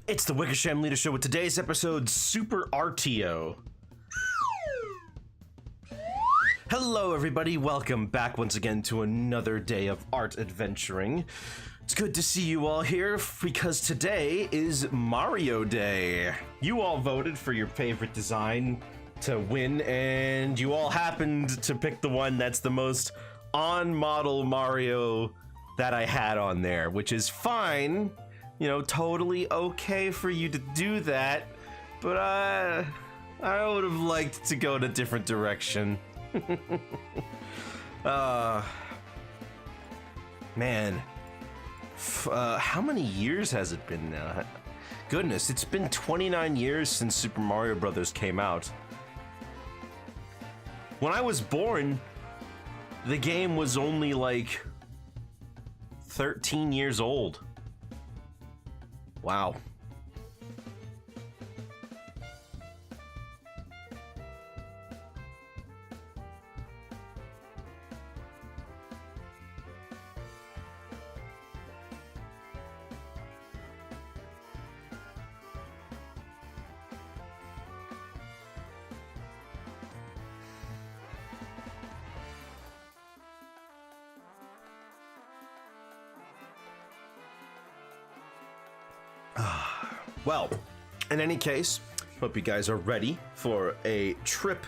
It's the Wickersham Leader Show with today's episode, Super RTO. Hello everybody, welcome back once again to another day of art adventuring. It's good to see you all here because today is Mario Day. You all voted for your favorite design to win and you all happened to pick the one that's the most on-model Mario that I had on there, which is fine. You know, totally okay for you to do that, but I would have liked to go in a different direction. Man, how many years has it been now? Goodness, it's been 29 years since Super Mario Brothers came out. When I was born, the game was only like 13 years old. Wow. Well, in any case, hope you guys are ready for a trip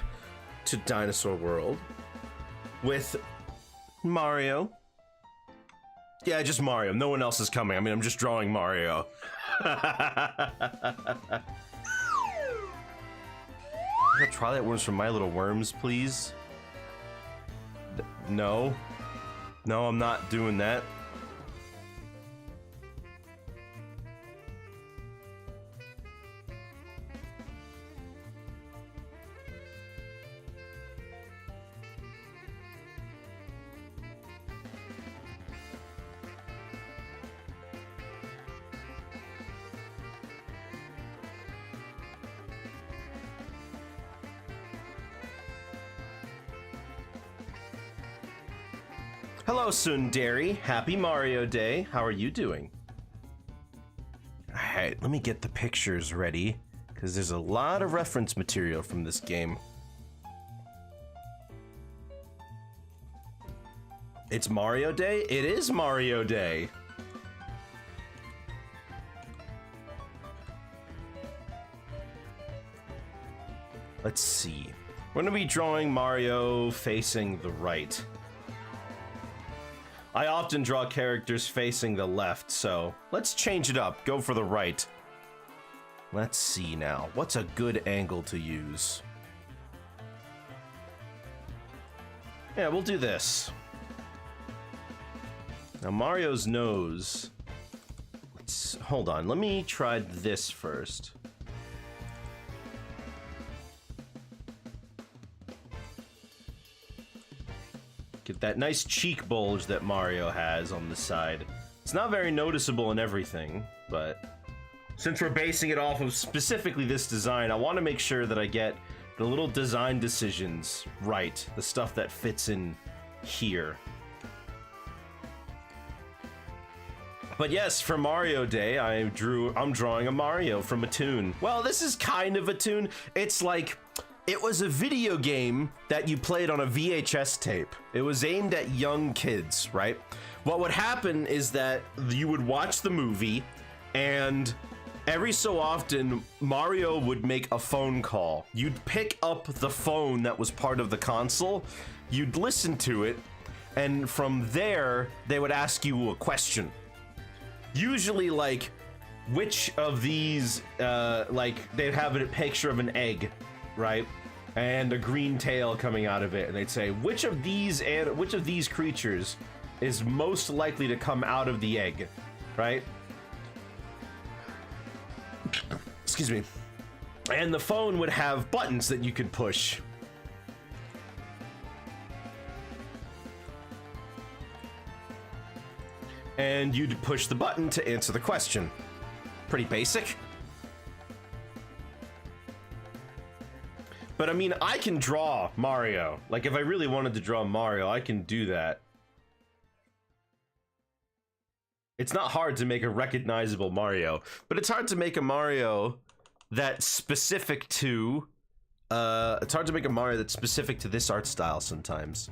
to Dinosaur World with Mario. Yeah, just Mario. No one else is coming. I mean, I'm just drawing Mario. Can I try that worms from My Little Worms, please? No. No, I'm not doing that. Hello, Sundari. Happy Mario Day. How are you doing? Alright, let me get the pictures ready, because there's a lot of reference material from this game. It's Mario Day? It is Mario Day! Let's see. We're gonna be drawing Mario facing the right. I often draw characters facing the left, so let's change it up. Go for the right. Let's see now. What's a good angle to use? Yeah, we'll do this. Now, Mario's nose. Hold on. Let me try this first. Get that nice cheek bulge that Mario has on the side. It's not very noticeable in everything, but since we're basing it off of specifically this design, I want to make sure that I get the little design decisions right, the stuff that fits in here. But yes, for Mario Day, I'm drawing a Mario from a Toon. Well, this is kind of a Toon. It's like, it was a video game that you played on a VHS tape. It was aimed at young kids, right? What would happen is that you would watch the movie, and every so often, Mario would make a phone call. You'd pick up the phone that was part of the console, you'd listen to it, and from there, they would ask you a question. Usually, like, which of these, like, they'd have a picture of an egg, right? And a green tail coming out of it, and they'd say, which of these creatures is most likely to come out of the egg, right? Excuse me. And the phone would have buttons that you could push. And you'd push the button to answer the question. Pretty basic. But I mean, I can draw Mario. Like, if I really wanted to draw Mario, I can do that. It's not hard to make a recognizable Mario, but it's hard to make a Mario that's specific to it's hard to make a Mario that's specific to this art style sometimes.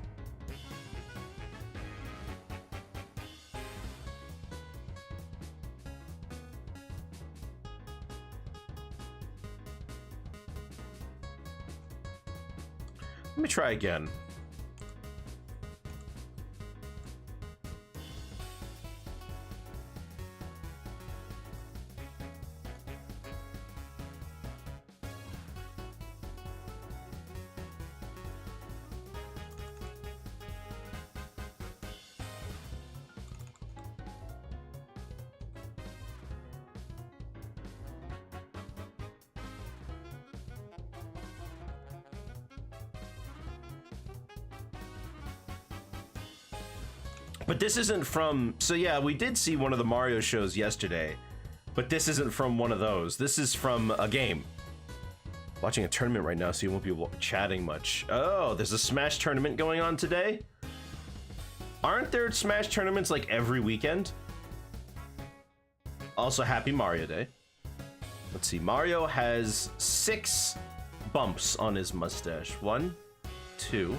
Let me try again. But this isn't from... So yeah, we did see one of the Mario shows yesterday, but this isn't from one of those. This is from a game. Watching a tournament right now, so you won't be chatting much. Oh, there's a Smash tournament going on today? Aren't there Smash tournaments like every weekend? Also, happy Mario Day. Let's see, Mario has 6 bumps on his mustache. 1, 2,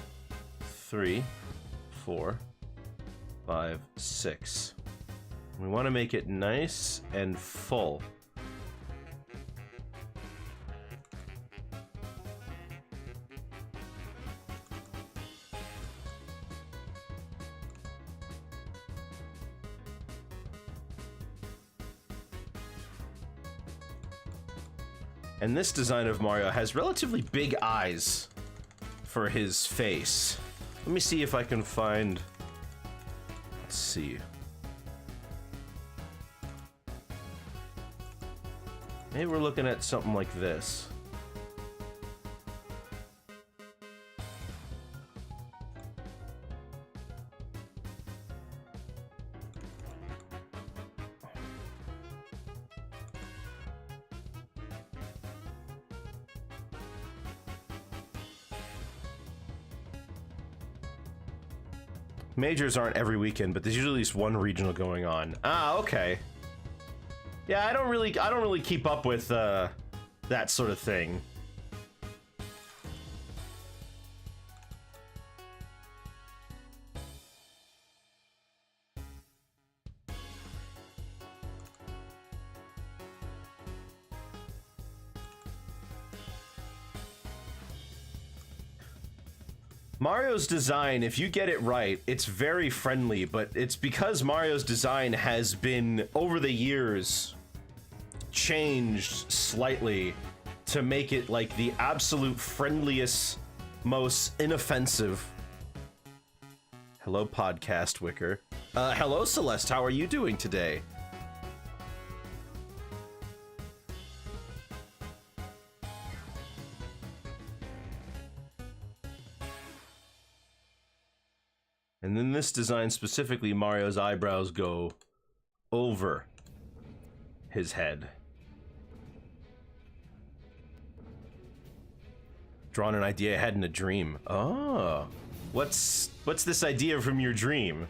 3, 4, 5, 6. We want to make it nice and full. And this design of Mario has relatively big eyes for his face. Let me see if I can find... Let's see. Maybe we're looking at something like this. Majors aren't every weekend, but there's usually at least one regional going on. Ah, okay. Yeah, I don't really keep up with that sort of thing. Mario's design, if you get it right, it's very friendly, but it's because Mario's design has been, over the years, changed slightly to make it like the absolute friendliest, most inoffensive. Hello, Podcast Wicker. Hello, Celeste, how are you doing today? And in this design specifically, Mario's eyebrows go over his head. Drawn an idea ahead in a dream. Oh, what's this idea from your dream?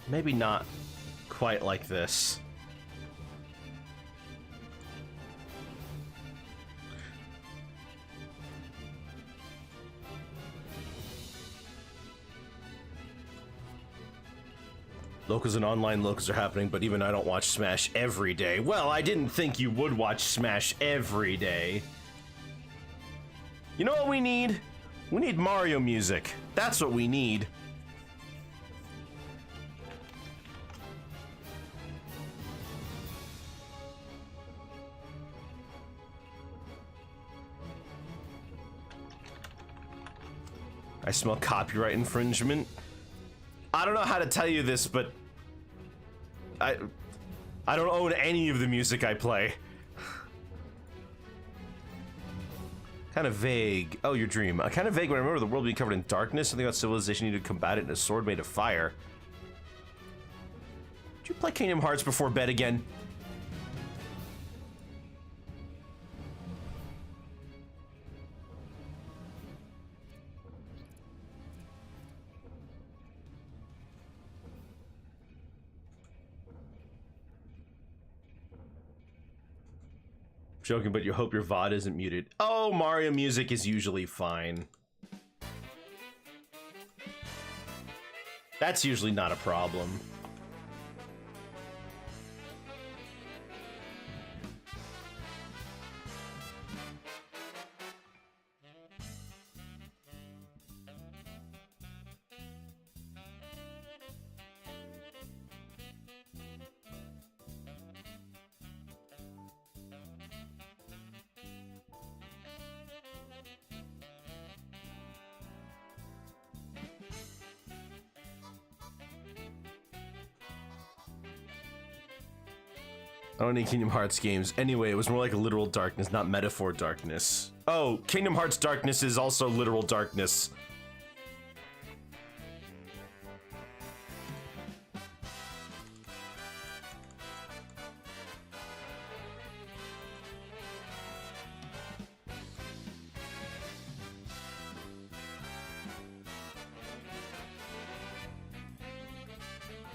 Maybe not quite like this. Locals and online locals are happening, but even I don't watch Smash every day. Well, I didn't think you would watch Smash every day. You know what we need? We need Mario music. That's what we need. I smell copyright infringement. I don't know how to tell you this, but I don't own any of the music I play. Kind of vague. Oh, your dream. Kind of vague when I remember the world being covered in darkness. Something about civilization needed to combat it in a sword made of fire. Did you play Kingdom Hearts before bed again? Joking, but you hope your VOD isn't muted. Oh, Mario music is usually fine. That's usually not a problem. I don't need Kingdom Hearts games. Anyway, it was more like a literal darkness, not metaphor darkness. Oh, Kingdom Hearts darkness is also literal darkness.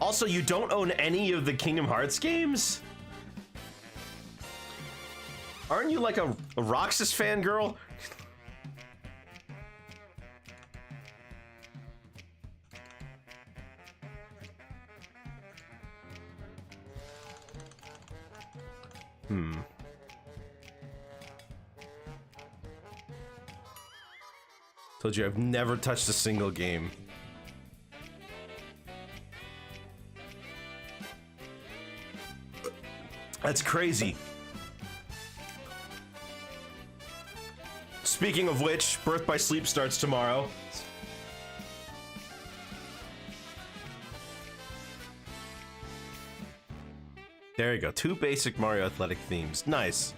Also, you don't own any of the Kingdom Hearts games? Aren't you like a Roxas fangirl? Told you I've never touched a single game. That's crazy. Speaking of which, Birth by Sleep starts tomorrow. There you go. 2 basic Mario Athletic themes. Nice.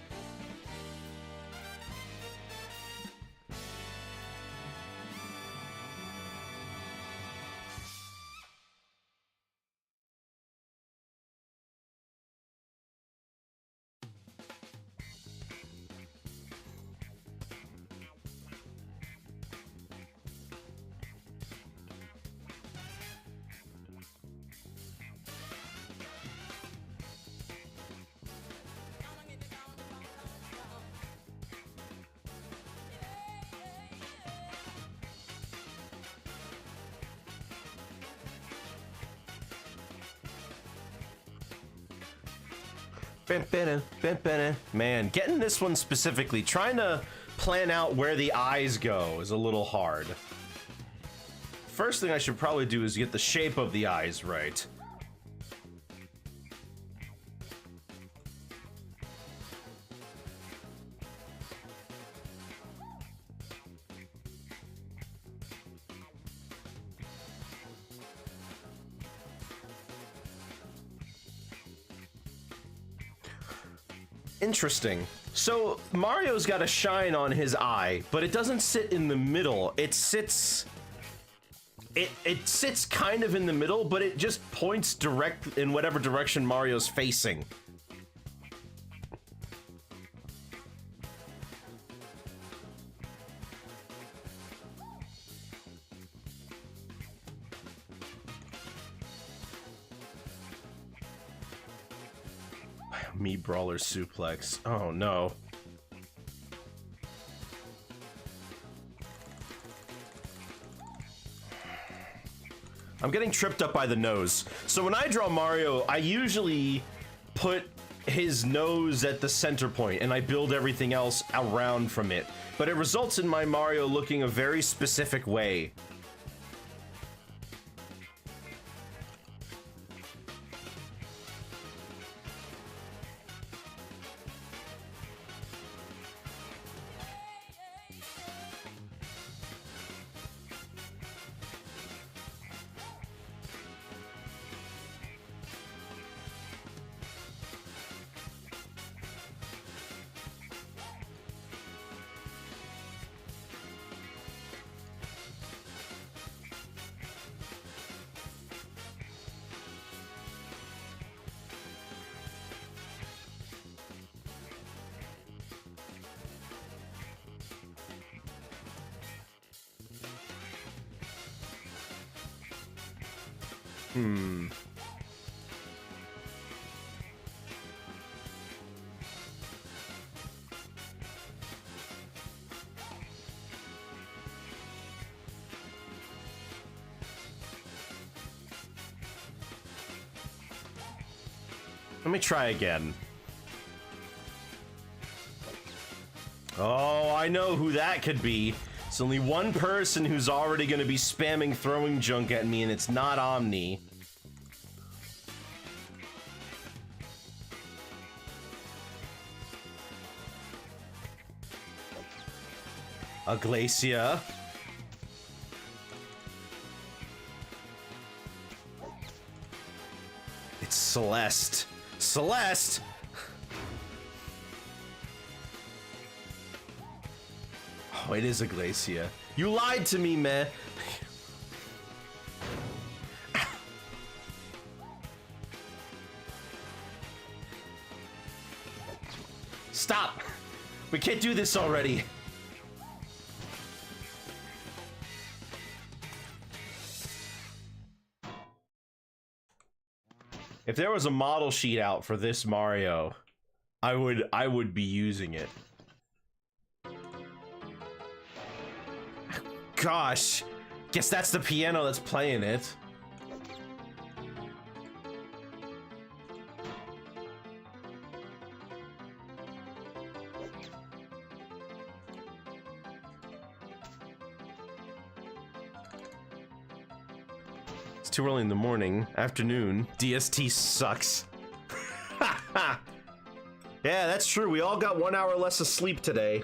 Man, getting this one specifically, trying to plan out where the eyes go is a little hard. First thing I should probably do is get the shape of the eyes right. Interesting. So Mario's got a shine on his eye, but it doesn't sit in the middle. It sits kind of in the middle, but it just points direct in whatever direction Mario's facing. Me brawler suplex. Oh no. I'm getting tripped up by the nose. So when I draw Mario, I usually put his nose at the center point, and I build everything else around from it. But it results in my Mario looking a very specific way. Let me try again. Oh, I know who that could be. It's only one person who's already going to be spamming throwing junk at me, and it's not Omni. A Glacia. It's Celeste. Celeste! Oh, it is a Glacia. You lied to me, man. Stop! We can't do this already. If there was a model sheet out for this Mario, I would be using it. Gosh, guess that's the piano that's playing it. It's too early in the morning, afternoon. DST sucks. Yeah, that's true. We all got 1 hour less of sleep today.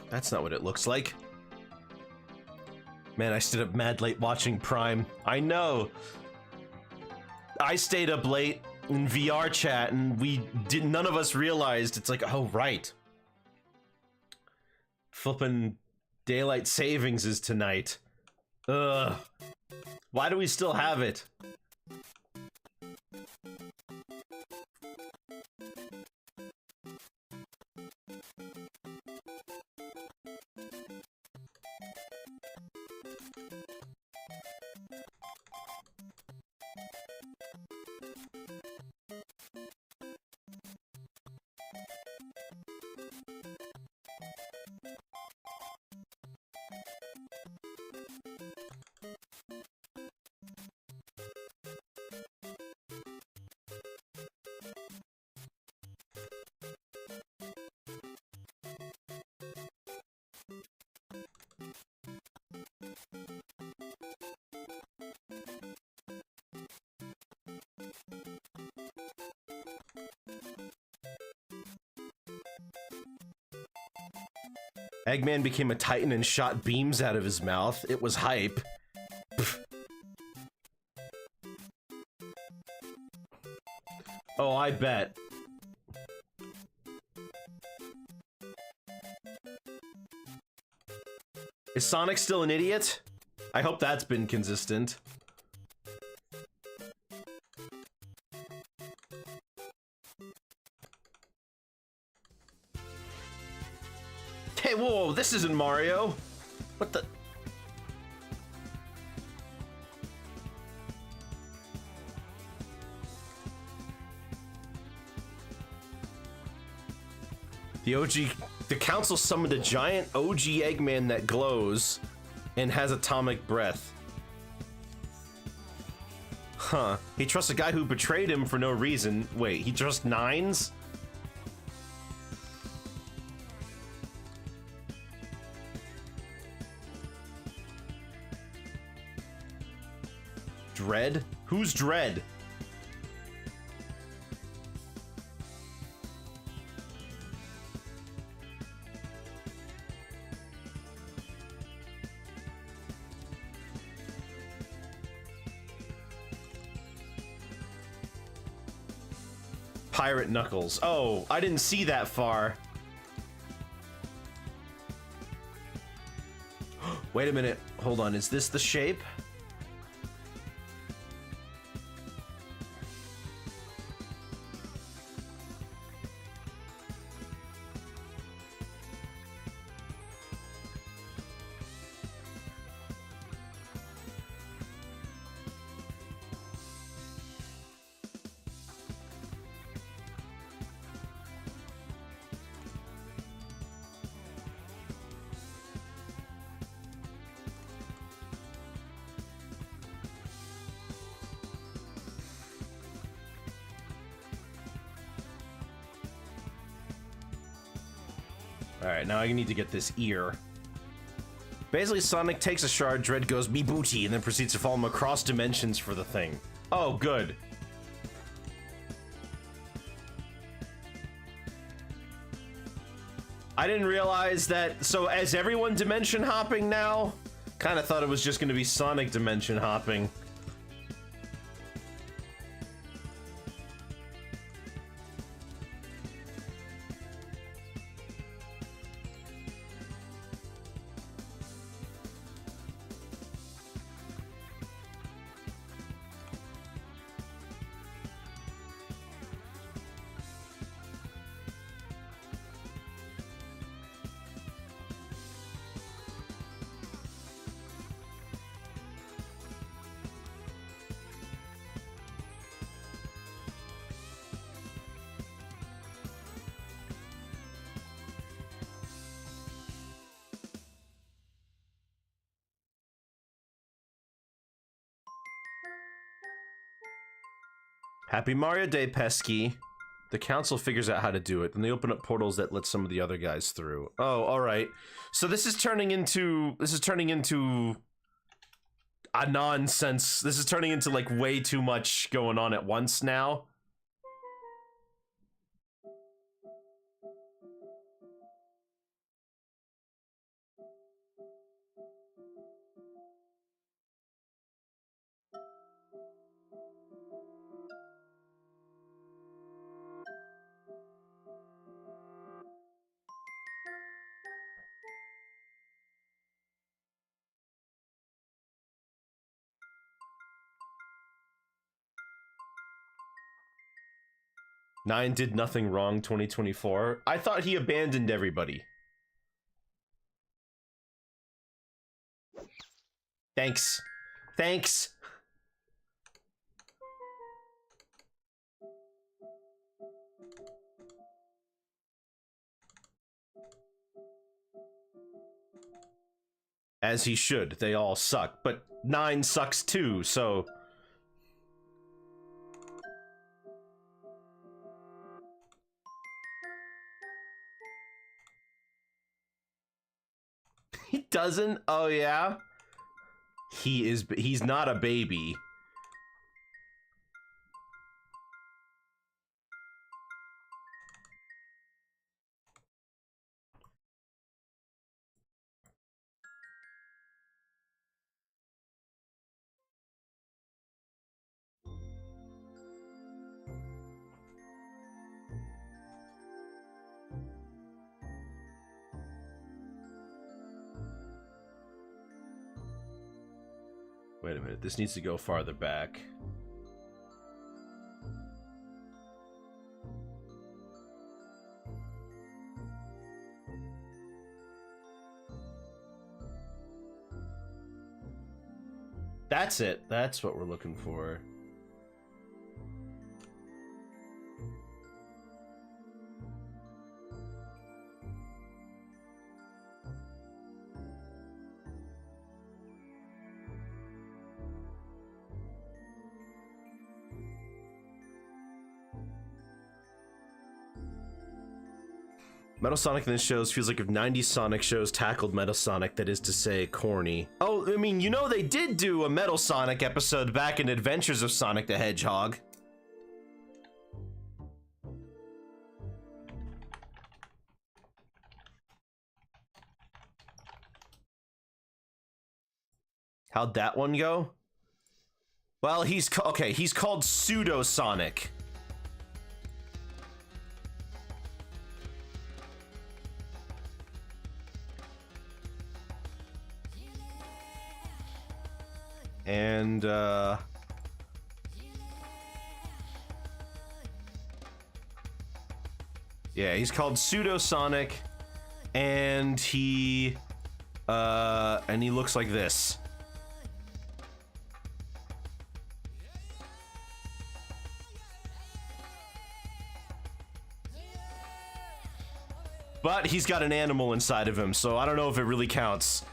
That's not what it looks like. Man, I stayed up mad late watching Prime. I know. I stayed up late in VR chat and none of us realized. It's like, oh, right. Flippin' daylight savings is tonight. Ugh. Why do we still have it? Eggman became a titan and shot beams out of his mouth. It was hype. Pff. Oh, I bet. Is Sonic still an idiot? I hope that's been consistent. this isn't Mario. What the? The council summoned a giant OG Eggman that glows and has atomic breath. Huh. He trusts a guy who betrayed him for no reason. Wait, he trusts nines? Dread? Who's Dread? Pirate Knuckles. Oh, I didn't see that far. Wait a minute. Hold on. Is this the shape? Alright, now I need to get this ear. Basically, Sonic takes a shard, Dread goes me booty, and then proceeds to follow him across dimensions for the thing. Oh, good. I didn't realize that. So, is everyone dimension hopping now? Kind of thought it was just going to be Sonic dimension hopping. Happy Mario Day, Pesky. The council figures out how to do it, and they open up portals that let some of the other guys through. Oh, all right. So this is turning into a nonsense. This is turning into like way too much going on at once now. Nine did nothing wrong 2024. I thought he abandoned everybody. Thanks. Thanks. As he should. They all suck. But 9 sucks too, so... He doesn't? Oh, yeah? He's not a baby. Wait a minute, this needs to go farther back. That's it. That's what we're looking for. Metal Sonic in this shows feels like if 90s Sonic shows tackled Metal Sonic, that is to say, corny. Oh, I mean, you know they did do a Metal Sonic episode back in Adventures of Sonic the Hedgehog. How'd that one go? Well, he's called Pseudo Sonic. And, yeah, he's called Pseudo Sonic, and he looks like this. But he's got an animal inside of him, so I don't know if it really counts.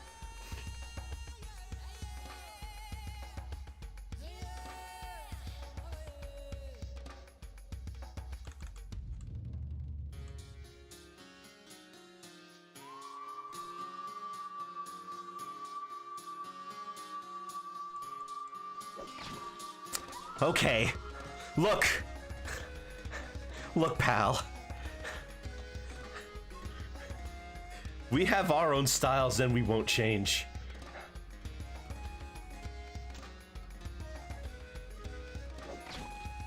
Okay, look, pal. We have our own styles and we won't change.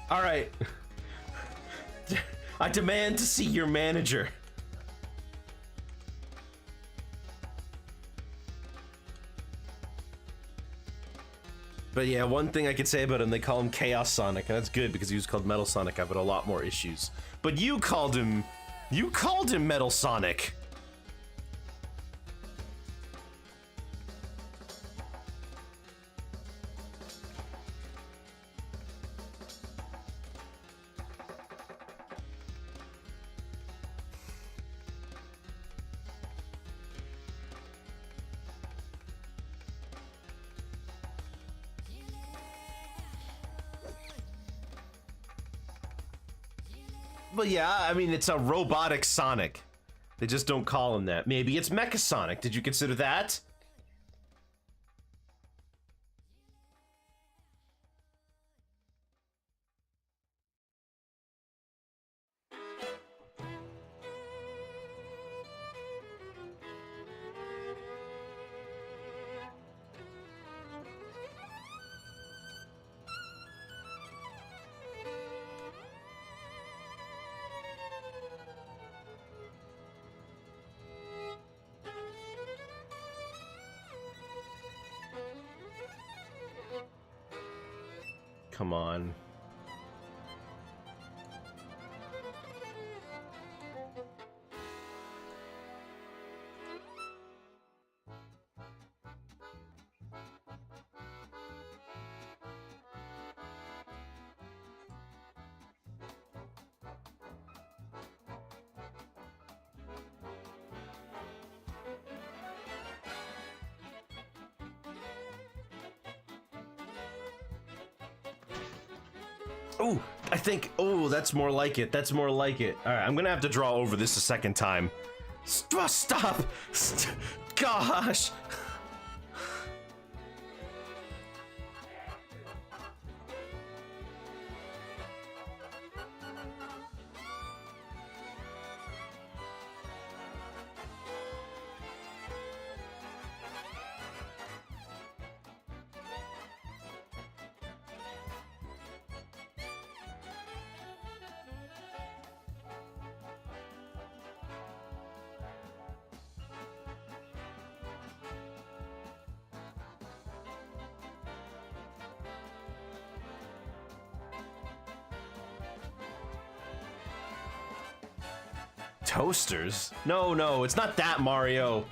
All right. I demand to see your manager. But yeah, one thing I could say about him, they call him Chaos Sonic, and that's good because he was called Metal Sonic. I've had a lot more issues. But you called him Metal Sonic. But yeah, I mean, it's a robotic Sonic. They just don't call him that. Maybe it's Mecha Sonic. Did you consider that? Come on. Oh, I think, oh, that's more like it. That's more like it. All right, I'm gonna have to draw over this a second time. Stop! Gosh! Toasters? No, it's not that, Mario.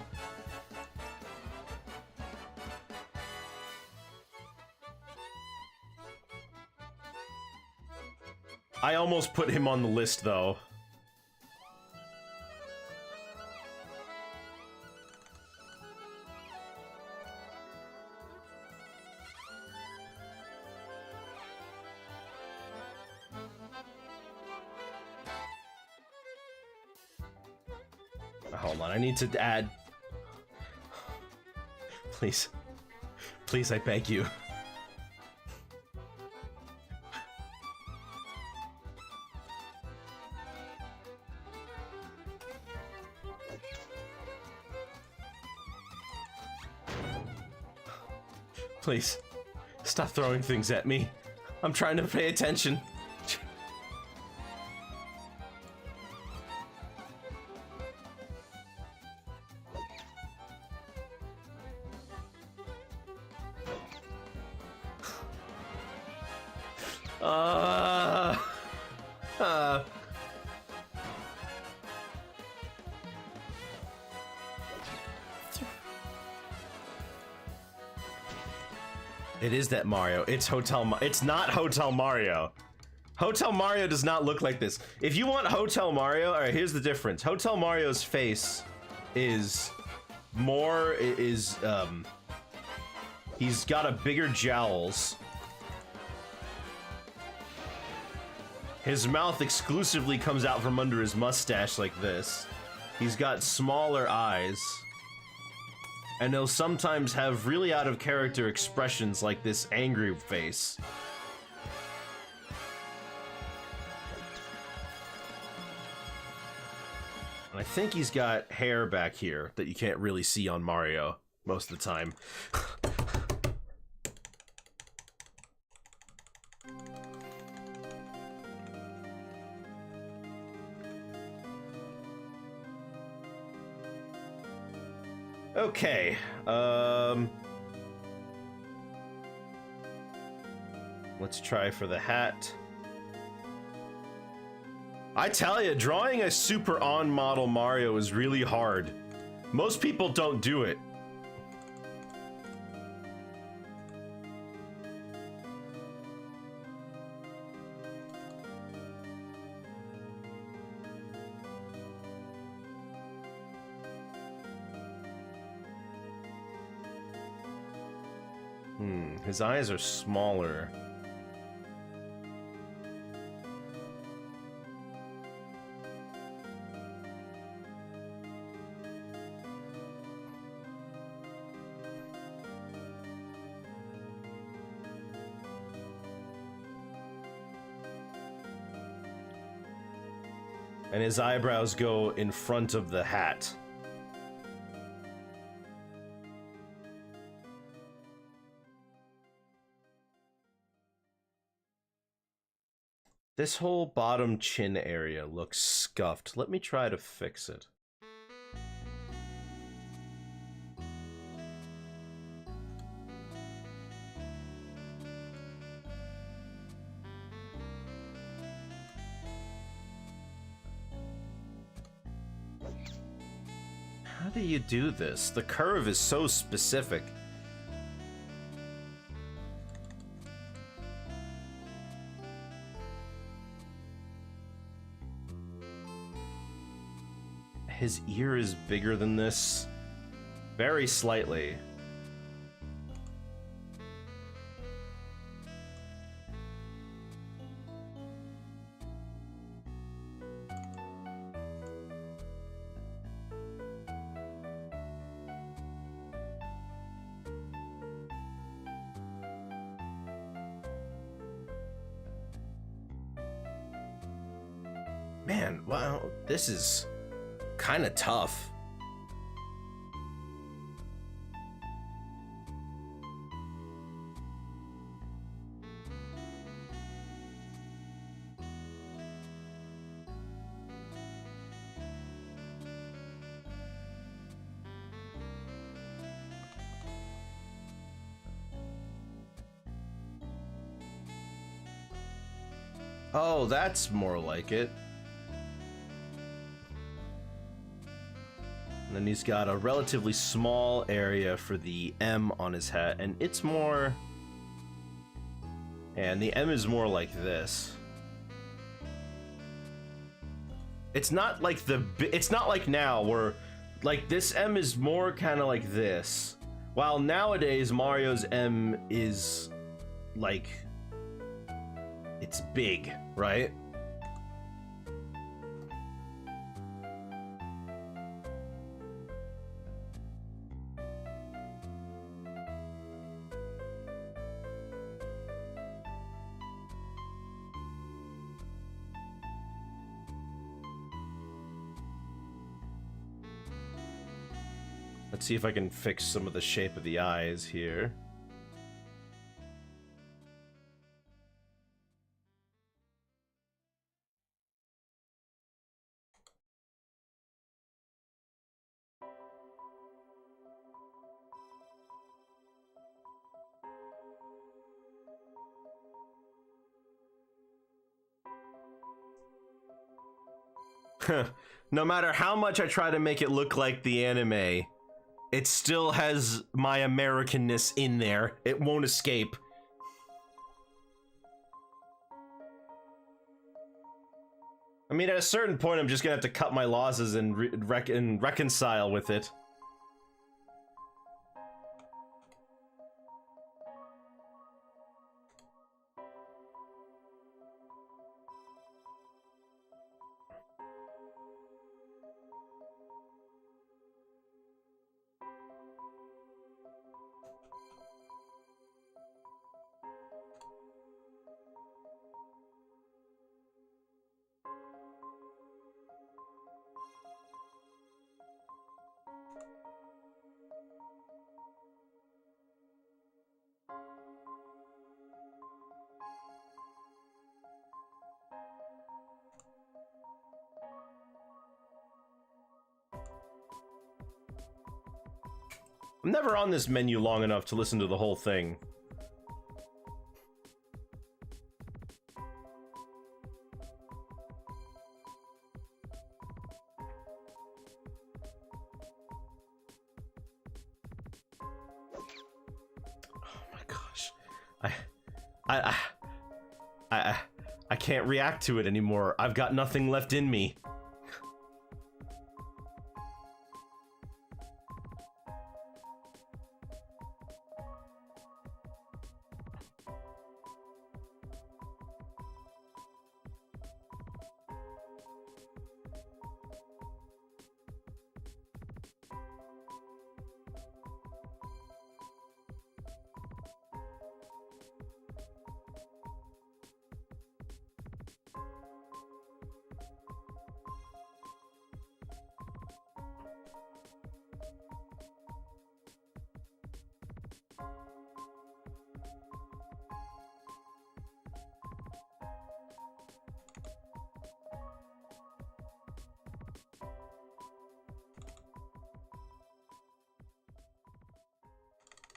I almost put him on the list, though. Hold on, I need to add... Please. Please, I beg you. Please, stop throwing things at me. I'm trying to pay attention. It is that Mario. It's it's not Hotel Mario. Hotel Mario does not look like this. If you want Hotel Mario, all right, here's the difference. Hotel Mario's face is more, he's got a bigger jowls. His mouth exclusively comes out from under his mustache like this. He's got smaller eyes. And he'll sometimes have really out of character expressions like this angry face. And I think he's got hair back here that you can't really see on Mario most of the time. Okay, let's try for the hat. I tell you, drawing a super on model Mario is really hard. Most people don't do it. His eyes are smaller. And his eyebrows go in front of the hat. This whole bottom chin area looks scuffed. Let me try to fix it. How do you do this? The curve is so specific. His ear is bigger than this. Very slightly. Man, wow, this is kind of tough. Oh, that's more like it. And then he's got a relatively small area for the M on his hat, and it's more... And the M is more like this. It's not like it's not like now where like this M is more kind of like this. While nowadays Mario's M is like it's big, right? Let's see if I can fix some of the shape of the eyes here. No matter how much I try to make it look like the anime, it still has my Americanness in there. It won't escape. I mean, at a certain point, I'm just gonna have to cut my losses and, reconcile with it. I'm never on this menu long enough to listen to the whole thing. Oh my gosh. I can't react to it anymore. I've got nothing left in me.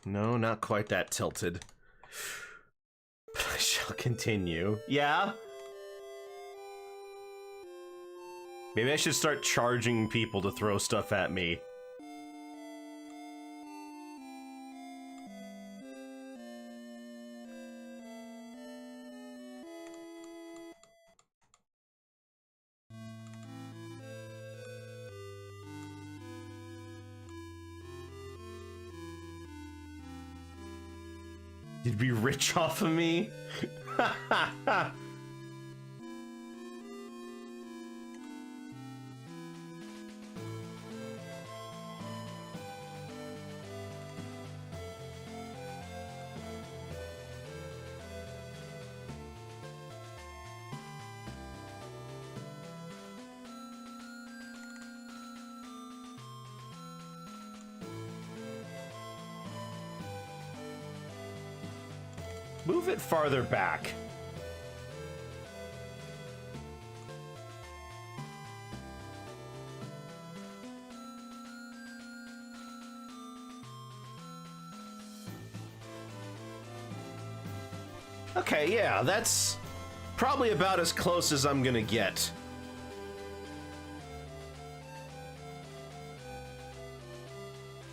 No, not quite that tilted. But I shall continue. Yeah? Maybe I should start charging people to throw stuff at me. You'd be rich off of me? Move it farther back. Okay, yeah, that's probably about as close as I'm gonna get.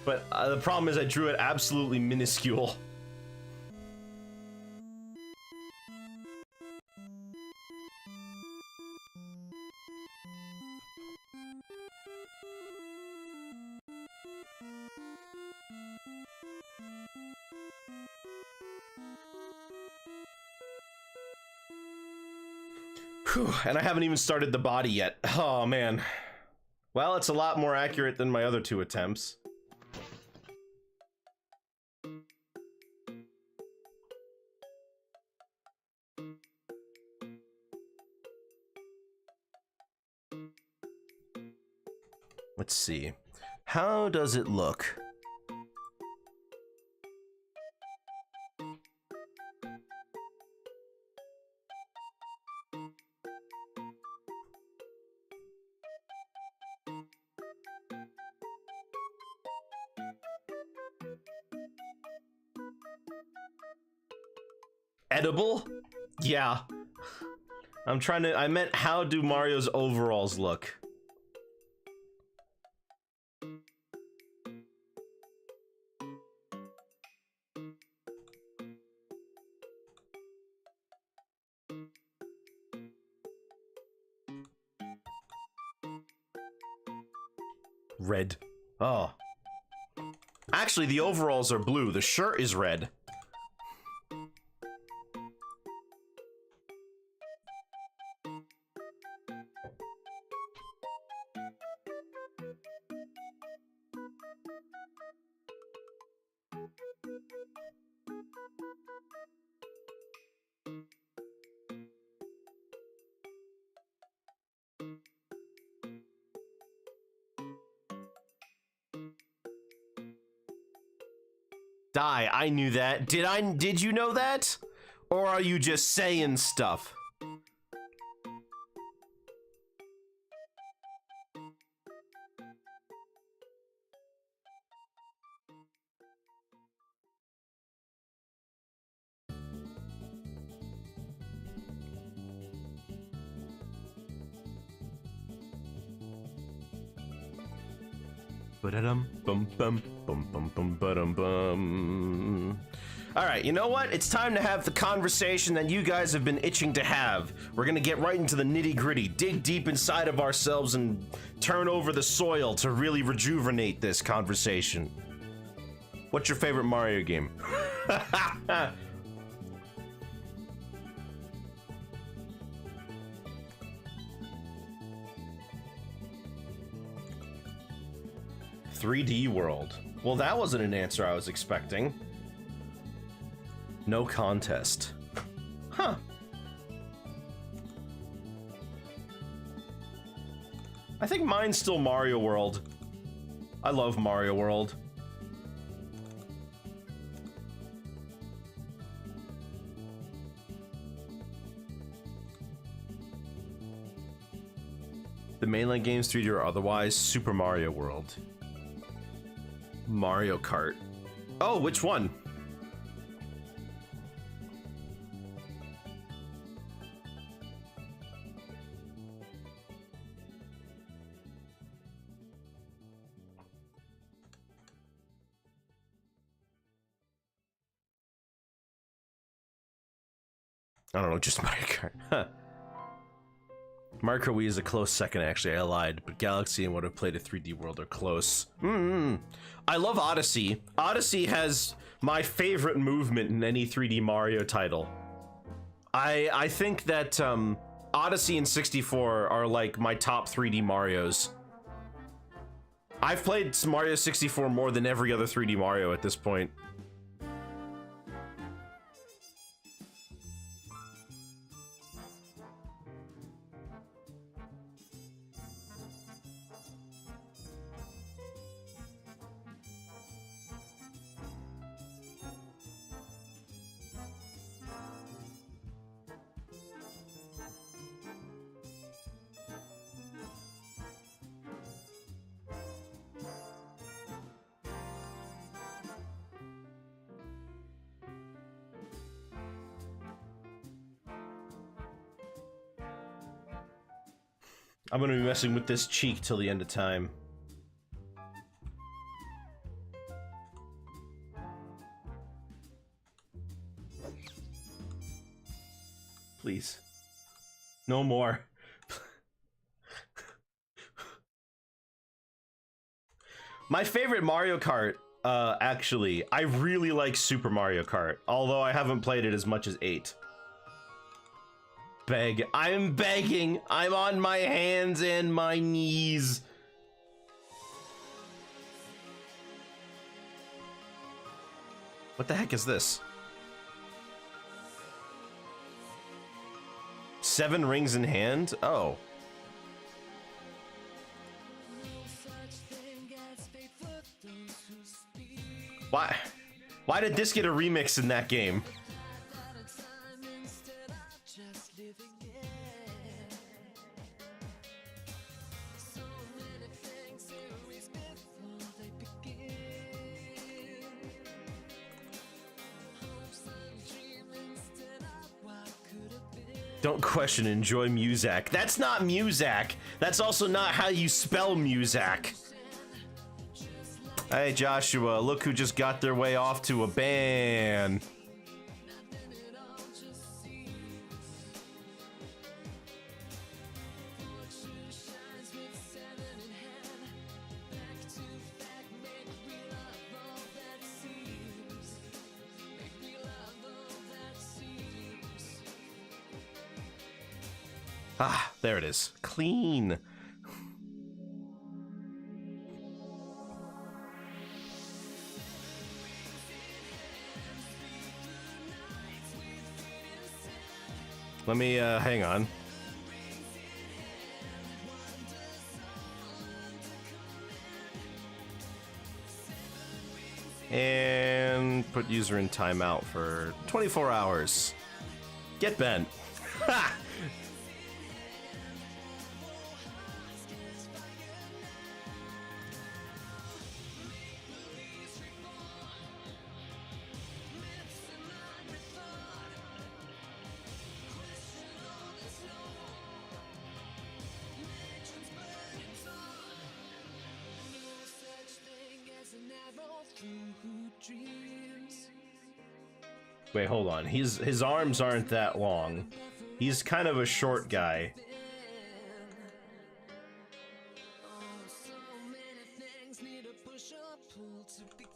But the problem is I drew it absolutely minuscule. Whew, and I haven't even started the body yet. Oh, man. Well, it's a lot more accurate than my other 2 attempts. Let's see. How does it look? Edible? Yeah. I meant how do Mario's overalls look? Red. Oh. Actually, the overalls are blue. The shirt is red. Die, I knew that. Did you know that? Or are you just saying stuff? Alright, you know what? It's time to have the conversation that you guys have been itching to have. We're gonna get right into the nitty-gritty, dig deep inside of ourselves and turn over the soil to really rejuvenate this conversation. What's your favorite Mario game? 3D World. Well, that wasn't an answer I was expecting. No contest. Huh. I think mine's still Mario World. I love Mario World. The mainline games, 3D or otherwise, Super Mario World. Mario Kart. Oh, which one? I don't know, just Mario Kart. Huh. Mario Kart Wii is a close second, actually. I lied, but Galaxy and What I've Played a 3D World are close. I love Odyssey. Odyssey has my favorite movement in any 3D Mario title. I think that Odyssey and 64 are like my top 3D Marios. I've played Mario 64 more than every other 3D Mario at this point. I'm gonna be messing with this cheek till the end of time. Please. No more. My favorite Mario Kart, actually, I really like Super Mario Kart, although I haven't played it as much as 8. beg. I'm begging. I'm on my hands and my knees. What the heck is this? 7 rings in hand? Oh. Why did this get a remix in that game? Don't question, enjoy Muzak. That's not Muzak. That's also not how you spell Muzak. Hey Joshua, look who just got their way off to a ban. Ah, there it is. Clean. Let me, hang on. And put user in timeout for 24 hours. Get bent. Ha! Wait, hold on. His arms aren't that long. He's kind of a short guy.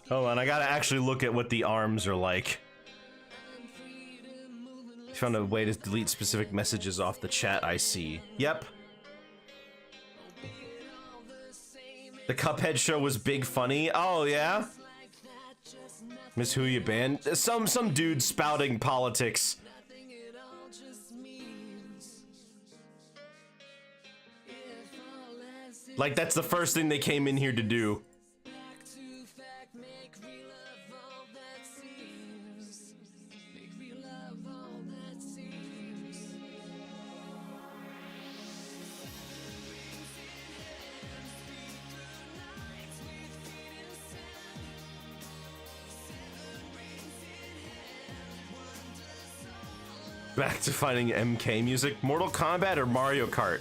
Hold on, I gotta actually look at what the arms are like. Found a way to delete specific messages off the chat I see. Yep. The Cuphead show was big funny. Oh, yeah? Miss Who You Banned? Some dude spouting politics. Like, that's the first thing they came in here to do. Back to finding MK music. Mortal Kombat or Mario Kart?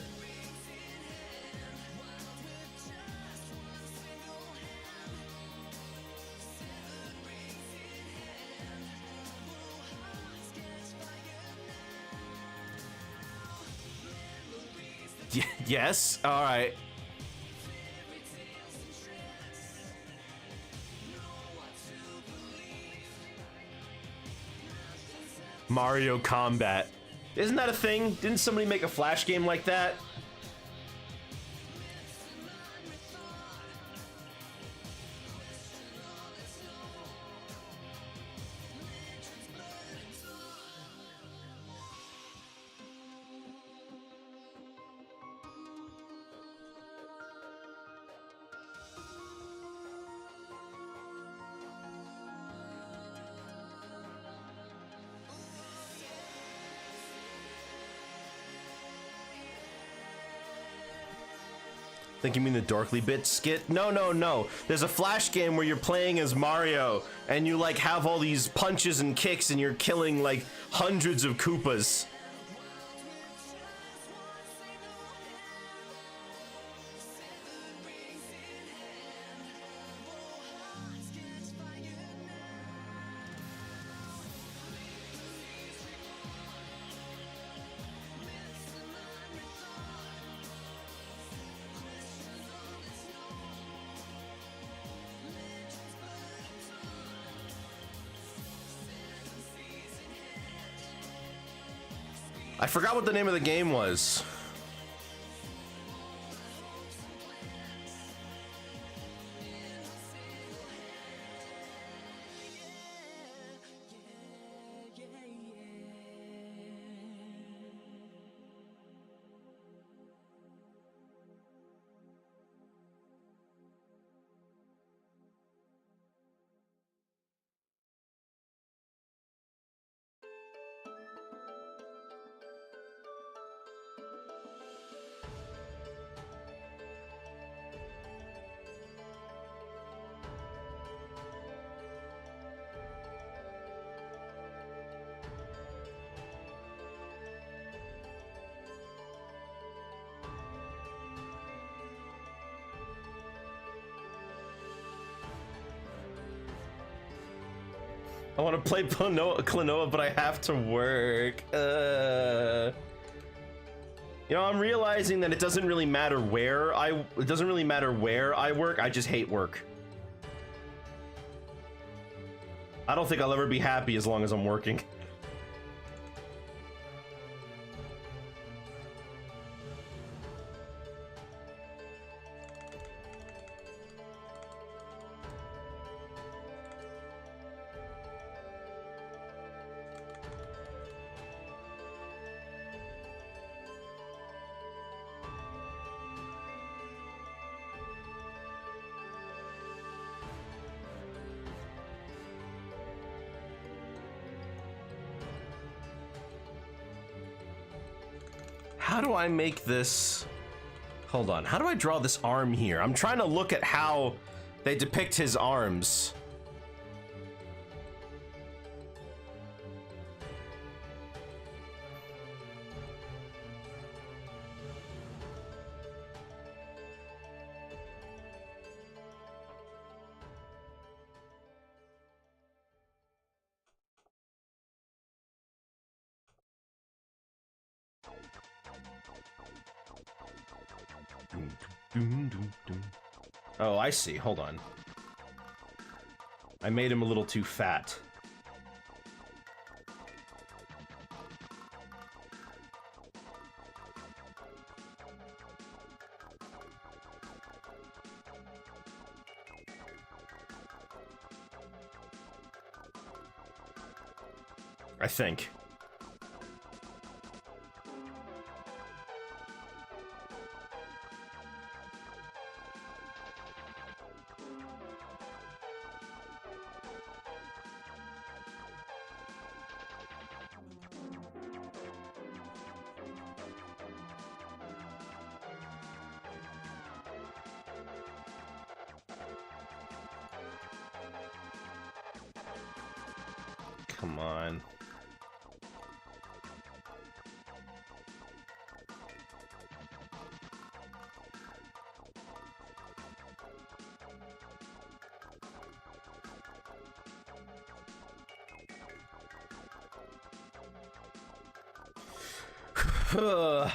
Yes? Alright. Mario Kombat. Isn't that a thing? Didn't somebody make a Flash game like that? Think you mean the Dorkly Bits skit? No. There's a Flash game where you're playing as Mario, and you like have all these punches and kicks, and you're killing like hundreds of Koopas. I forgot what the name of the game was. I want to play Klonoa, but I have to work. You know, I'm realizing that it doesn't really matter where I work. I just hate work. I don't think I'll ever be happy as long as I'm working. How do I make this? Hold on. How do I draw this arm here? I'm trying to look at how they depict his arms. Oh, I see. Hold on. I made him a little too fat. I think. Come on.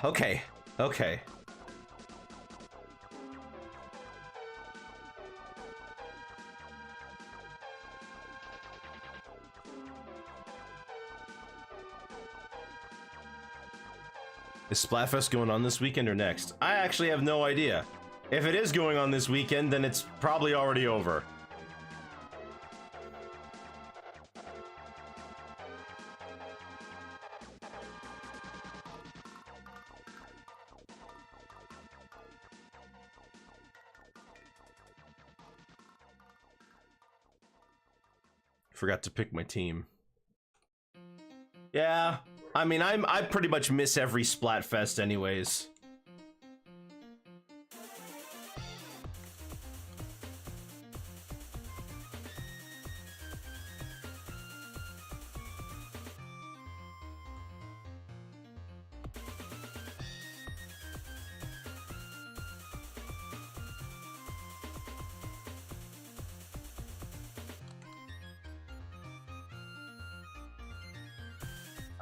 Okay. Okay. Is Splatfest going on this weekend or next? I actually have no idea. If it is going on this weekend, then it's probably already over. Forgot to pick my team. Yeah, I mean, I pretty much miss every Splatfest anyways.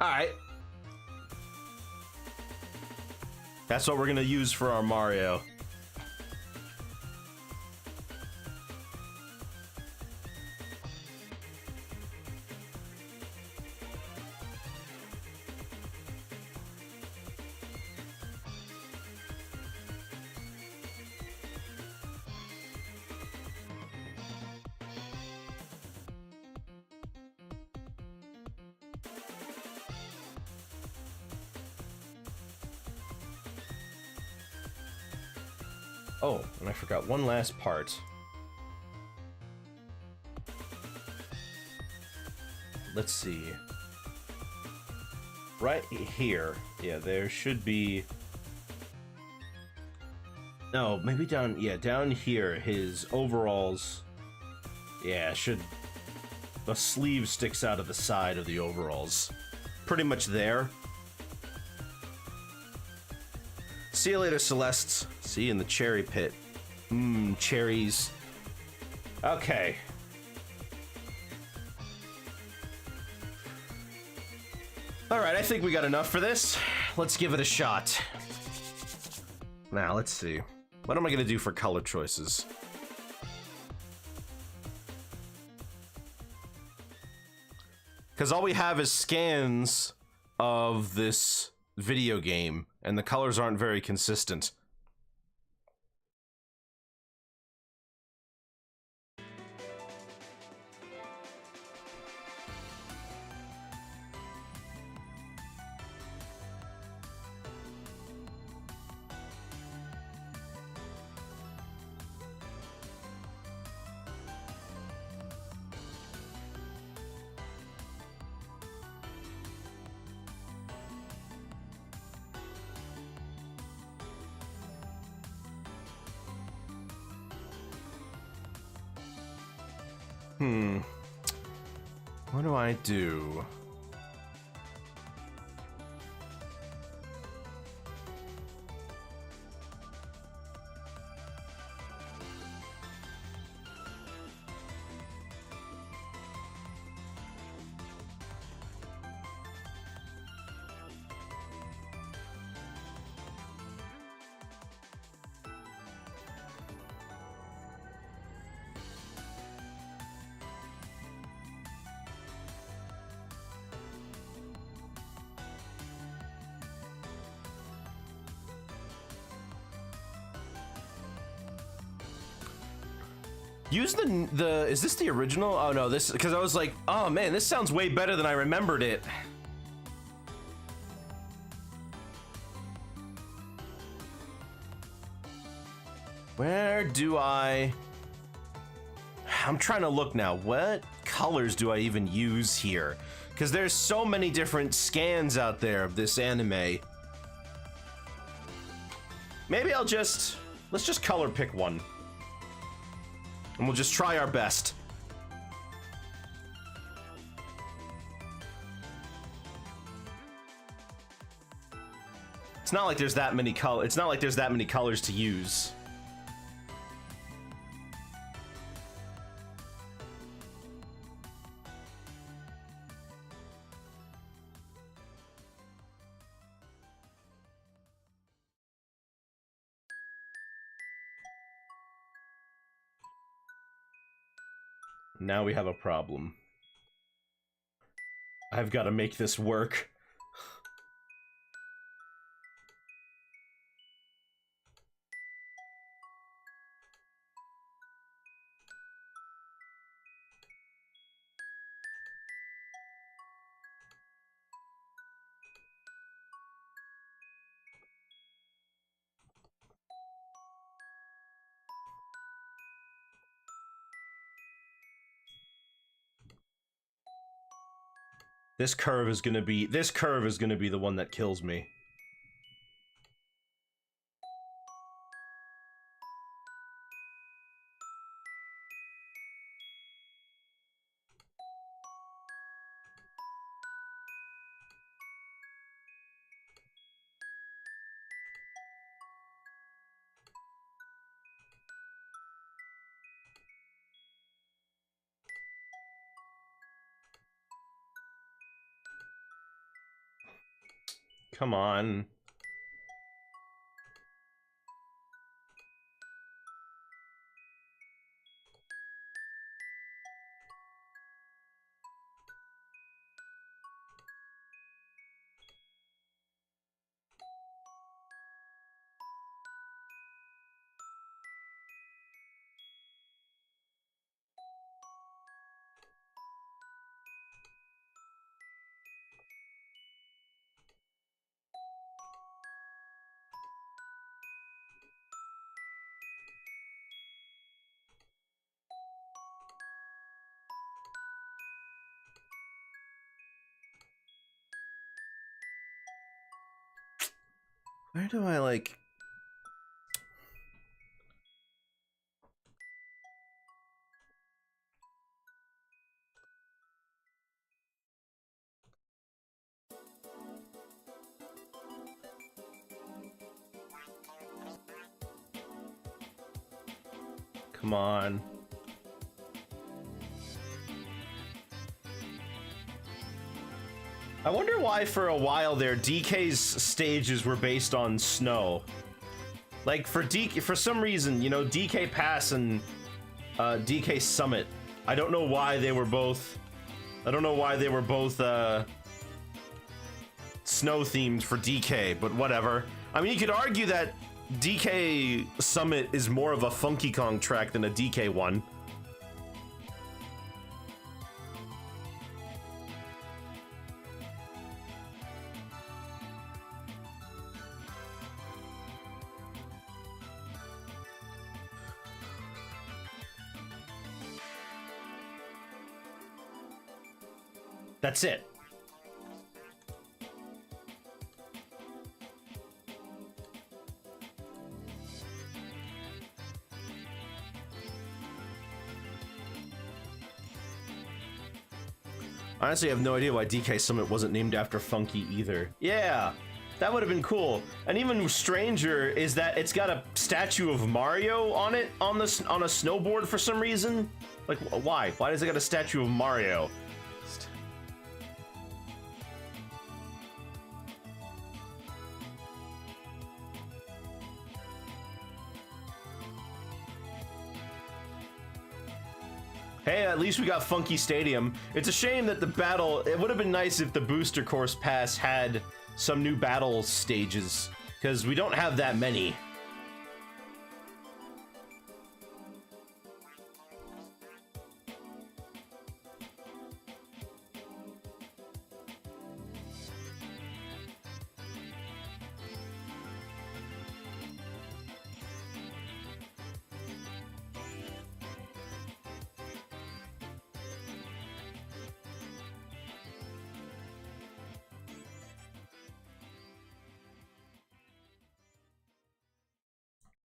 Alright. That's what we're gonna use for our Mario. Oh, and I forgot one last part. Let's see. Right here. Yeah, there should be... No, maybe down... Yeah, down here, his overalls... Yeah, should... The sleeve sticks out of the side of the overalls. Pretty much there. See you later, Celeste. See you in the cherry pit. Mmm, cherries. Okay. Alright, I think we got enough for this. Let's give it a shot. Now, let's see. What am I gonna do for color choices? Because all we have is scans of this video game, and the colors aren't very consistent. What do I do? Use the is this the original? Oh no, this, because I was like, oh man, this sounds way better than I remembered it. Where do I'm trying to look now. What colors do I even use here? Because there's so many different scans out there of this anime. Maybe let's just color pick one. And we'll just try our best. It's not like there's that many colors to use. Now we have a problem. I've got to make this work. This curve is gonna be the one that kills me. Come on. Where do I like... Come on. I wonder why for a while there DK's stages were based on snow. Like for some reason, you know, DK Pass and DK Summit. I don't know why they were both snow themed for DK, but whatever. I mean, you could argue that DK Summit is more of a Funky Kong track than a DK one. That's it. Honestly, I have no idea why DK Summit wasn't named after Funky either. Yeah, that would have been cool. And even stranger is that it's got a statue of Mario on it on a snowboard for some reason. Like, why? Why does it got a statue of Mario? Hey, at least we got Funky Stadium. It's a shame that the battle... It would have been nice if the Booster Course Pass had some new battle stages, because we don't have that many.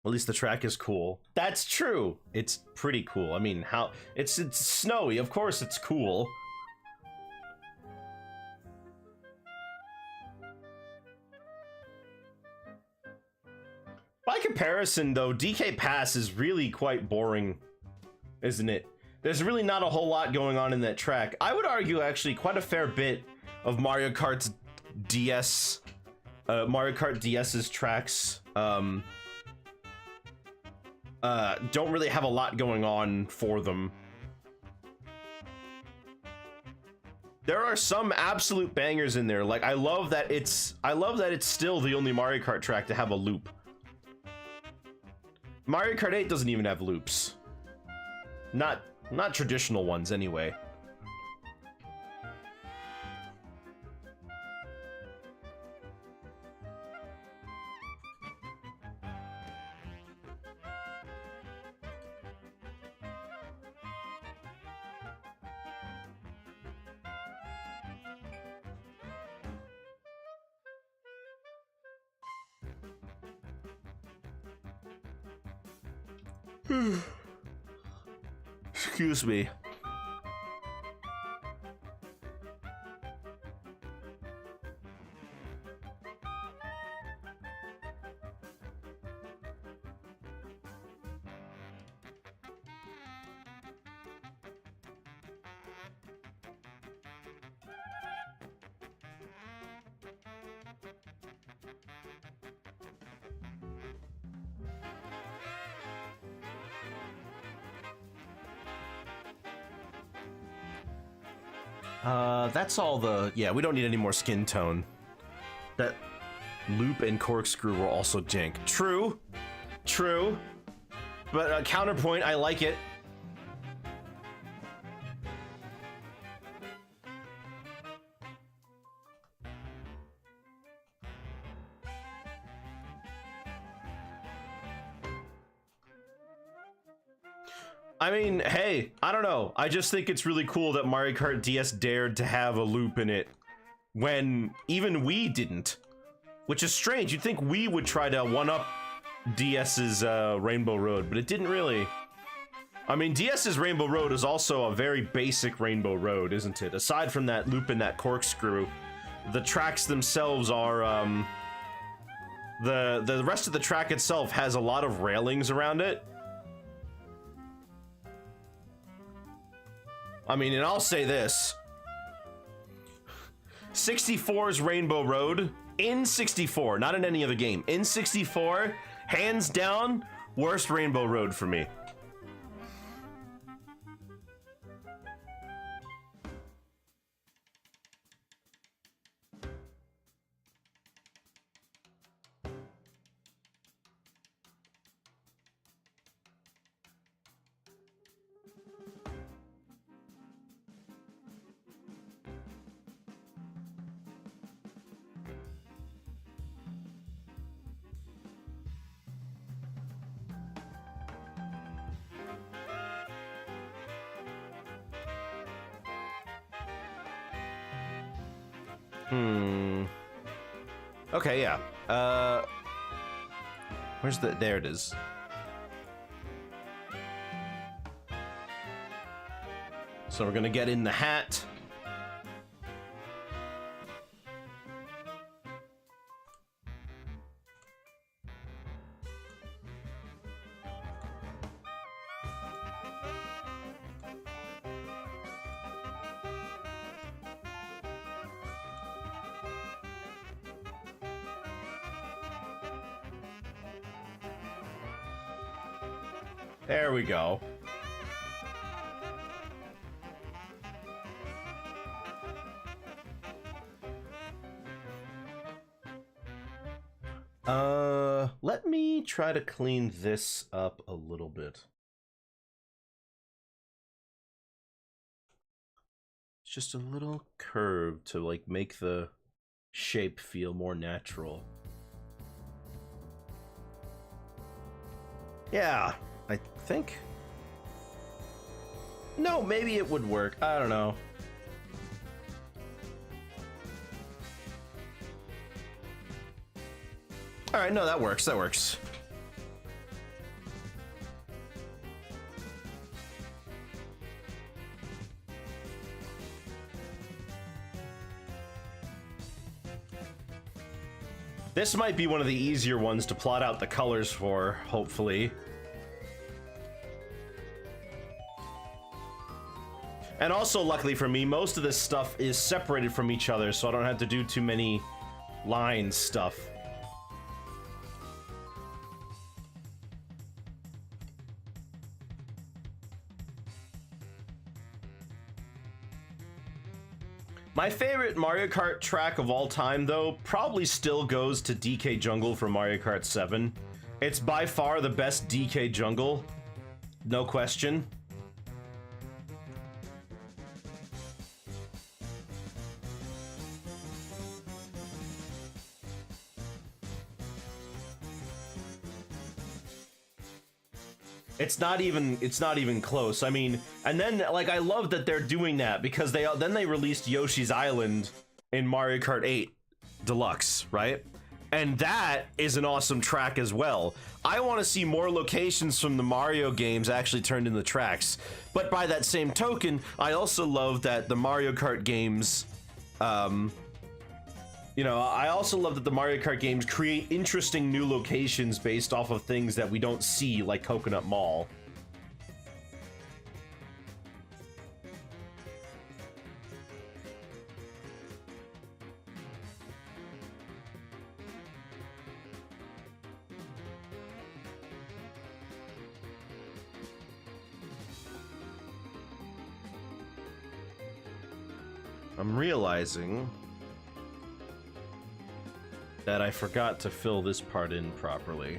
At least the track is cool. That's true. It's pretty cool. I mean, how it's snowy. Of course it's cool. By comparison though, DK Pass is really quite boring, isn't it? There's really not a whole lot going on in that track. I would argue actually quite a fair bit of Mario Kart's DS Mario Kart DS's tracks don't really have a lot going on for them. There are some absolute bangers in there. Like I love that it's still the only Mario Kart track to have a loop. Mario Kart 8 doesn't even have loops. Not traditional ones anyway. Excuse me. That's all the... Yeah, we don't need any more skin tone. That loop and corkscrew were also jank. True. True. But counterpoint, I like it. I mean, hey, I don't know. I just think it's really cool that Mario Kart DS dared to have a loop in it when even we didn't. which is strange. You'd think we would try to one-up DS's Rainbow Road, but it didn't really. I mean, DS's Rainbow Road is also a very basic Rainbow Road, isn't it? Aside from that loop and that corkscrew, the tracks themselves are, the rest of the track itself has a lot of railings around it. I mean, and I'll say this. 64's Rainbow Road, in 64, not in any other game, in 64, hands down, worst Rainbow Road for me. Okay, yeah. Where's the... There it is. So we're gonna get in the hat. There we go. Let me try to clean this up a little bit. It's just a little curve to like make the shape feel more natural. Yeah, I think. No, maybe it would work. I don't know. All right, no, that works. That works. This might be one of the easier ones to plot out the colors for, hopefully. And also, luckily for me, most of this stuff is separated from each other, so I don't have to do too many line stuff. My favorite Mario Kart track of all time, though, probably still goes to DK Jungle from Mario Kart 7. It's by far the best DK Jungle, no question. It's not even close. I mean, and then like I love that they're doing that because then they released Yoshi's Island in Mario Kart 8 Deluxe, right? And that is an awesome track as well. I want to see more locations from the Mario games actually turned into tracks. But by that same token, I also love that the Mario Kart games you know, I also love that the Mario Kart games create interesting new locations based off of things that we don't see, like Coconut Mall. I'm realizing that I forgot to fill this part in properly.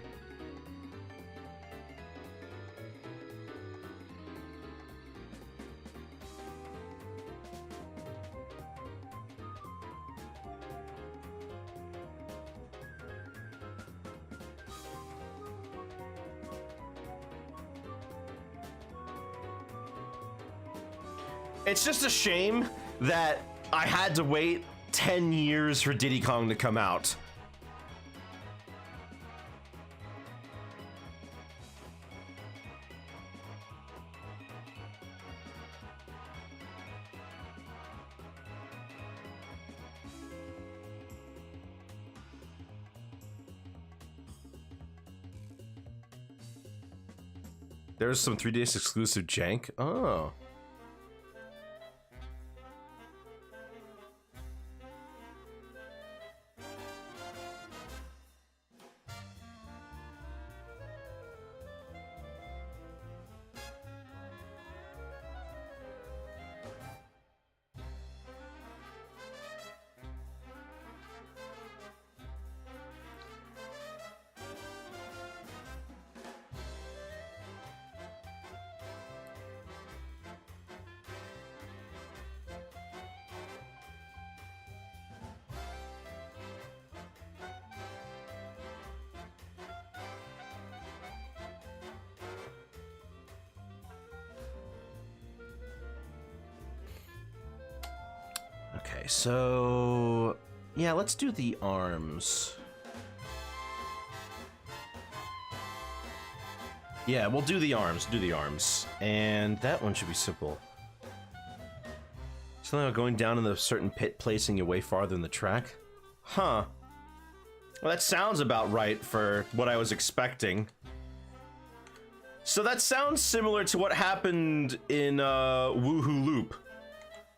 It's just a shame that I had to wait 10 years for Diddy Kong to come out. There's some 3DS exclusive jank. Oh. Okay, so yeah, let's do the arms. Yeah, we'll do the arms. Do the arms, and that one should be simple. Something about going down in the certain pit, placing you way farther in the track. Huh. Well, that sounds about right for what I was expecting. So that sounds similar to what happened in Woohoo Loop.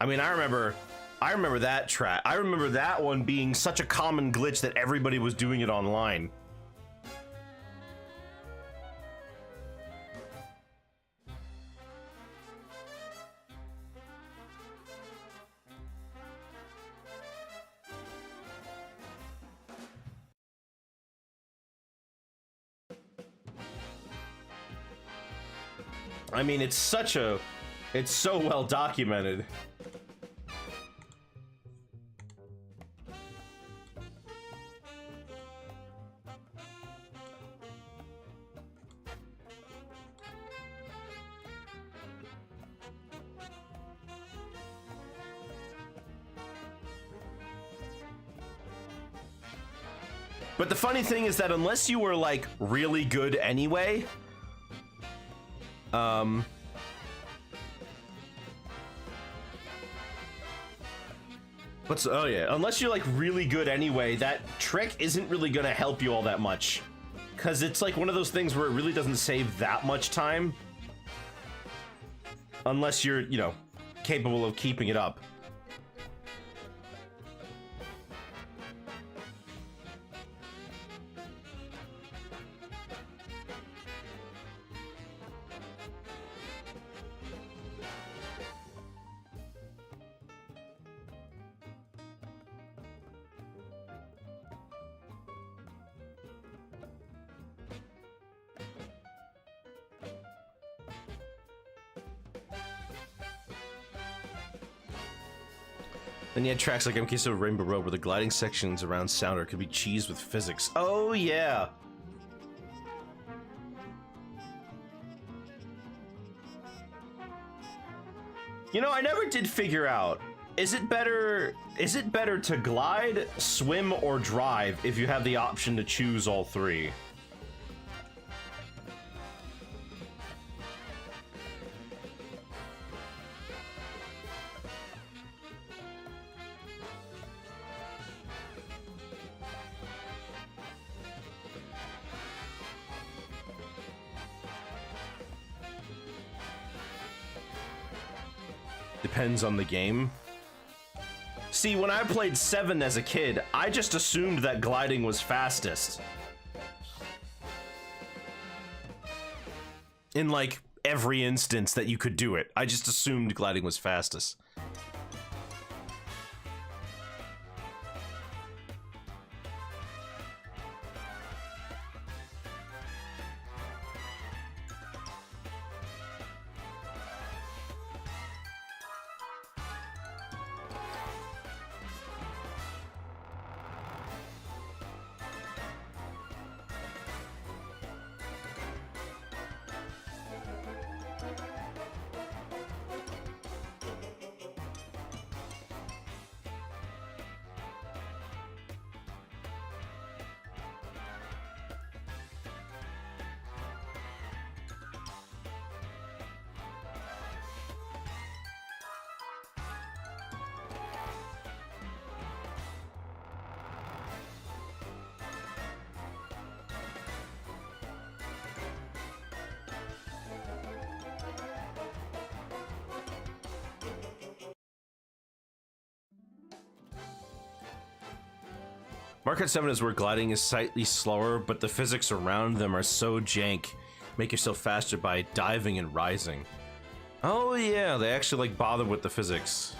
I mean, I remember that track. I remember that one being such a common glitch that everybody was doing it online. I mean, it's so well documented. But the funny thing is that unless you were, like, really good anyway, oh yeah, unless you're, like, really good anyway, that trick isn't really gonna help you all that much. Because it's, like, one of those things where it really doesn't save that much time. Unless you're, you know, capable of keeping it up. Then you had tracks like MK So Rainbow Road where the gliding sections around Sounder could be cheesed with physics. Oh yeah! You know, I never did figure out, is it better to glide, swim, or drive if you have the option to choose all three? Depends on the game. See, when I played 7 as a kid, I just assumed that gliding was fastest. In, like, every instance that you could do it, I just assumed gliding was fastest. Mario Kart 7 is where gliding is slightly slower, but the physics around them are so jank. Make yourself faster by diving and rising. Oh yeah, they actually like bother with the physics.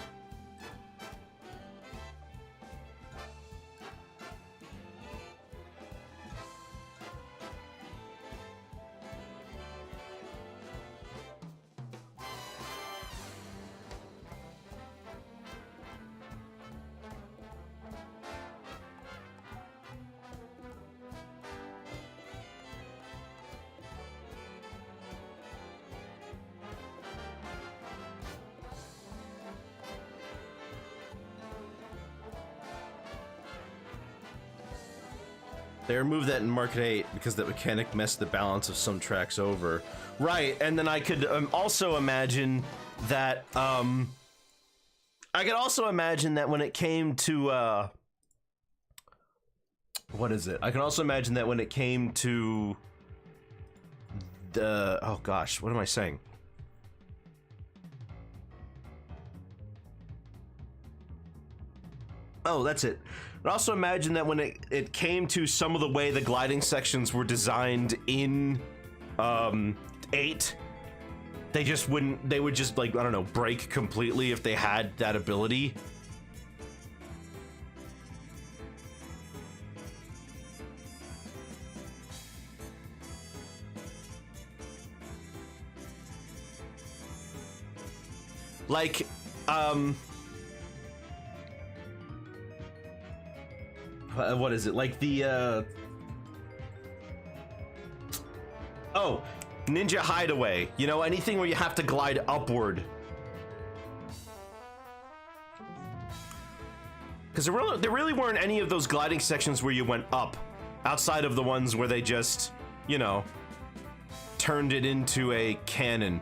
They removed that in Market 8 because that mechanic messed the balance of some tracks over. Right, and then I could also imagine that, I could also imagine that when it came to, what is it? I can also imagine that when it came to the, oh gosh, what am I saying? Oh, that's it. But also imagine that when it came to some of the way the gliding sections were designed in 8, they would just like, I don't know, break completely if they had that ability. Like, what is it? Like the, oh, Ninja Hideaway. You know, anything where you have to glide upward. Because there really weren't any of those gliding sections where you went up, outside of the ones where they just, you know, turned it into a cannon.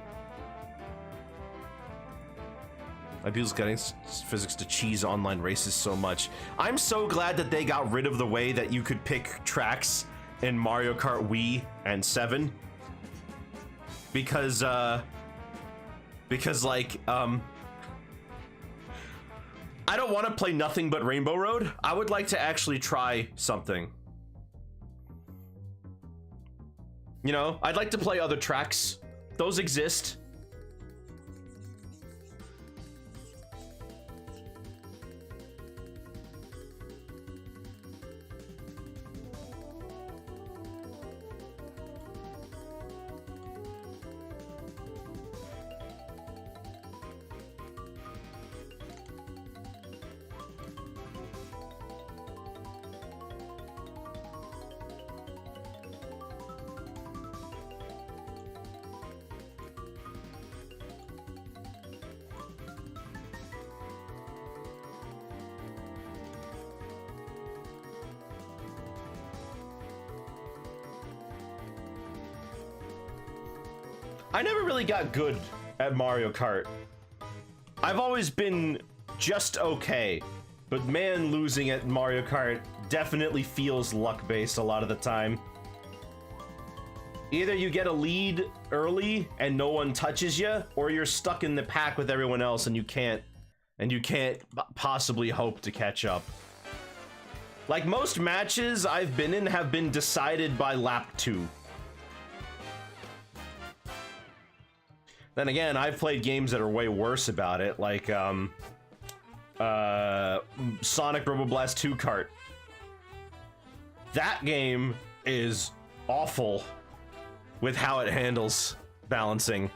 My people's getting physics to cheese online races so much. I'm so glad that they got rid of the way that you could pick tracks in Mario Kart Wii and 7. Because like, I don't want to play nothing but Rainbow Road. I would like to actually try something. You know, I'd like to play other tracks. Those exist. I never really got good at Mario Kart. I've always been just okay, but man, losing at Mario Kart definitely feels luck-based a lot of the time. Either you get a lead early and no one touches you, or you're stuck in the pack with everyone else and you can't possibly hope to catch up. Like, most matches I've been in have been decided by lap 2. Then again, I've played games that are way worse about it, like Sonic Robo Blast 2 Kart. That game is awful with how it handles balancing.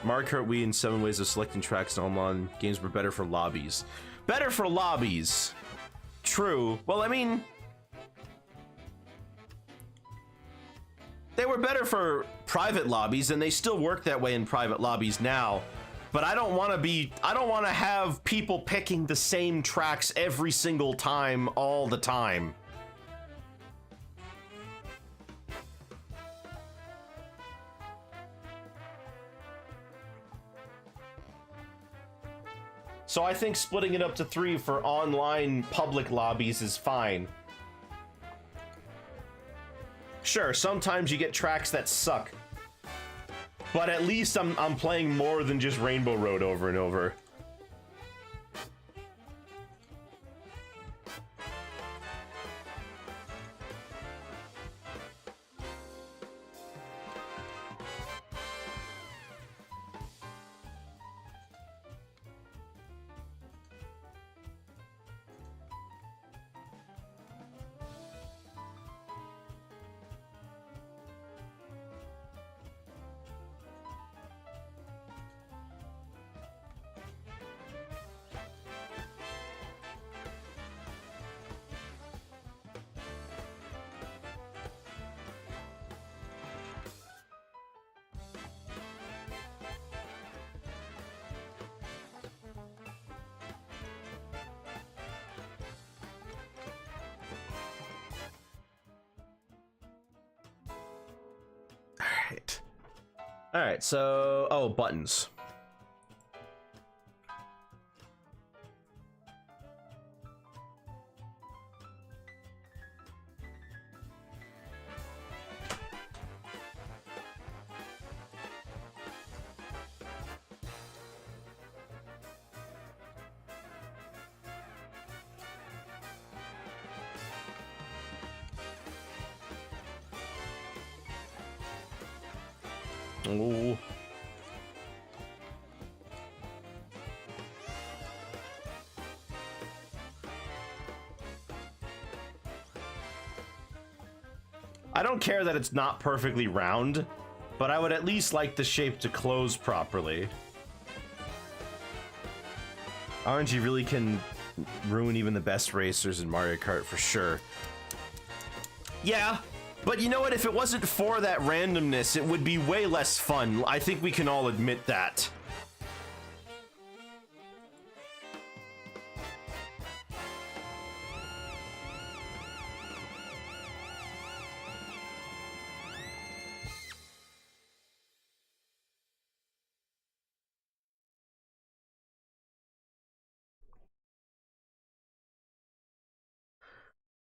Mario Kart Wii and 7 ways of selecting tracks in online games were better for lobbies. Better for lobbies. True. Well, I mean, they were better for private lobbies, and they still work that way in private lobbies now. But I don't want to have people picking the same tracks every single time, all the time. So I think splitting it up to 3 for online public lobbies is fine. Sure, sometimes you get tracks that suck. But at least I'm playing more than just Rainbow Road over and over. All right, so oh, buttons. Oh. I don't care that it's not perfectly round, but I would at least like the shape to close properly. RNG really can ruin even the best racers in Mario Kart for sure. Yeah, but you know what? If it wasn't for that randomness, it would be way less fun. I think we can all admit that.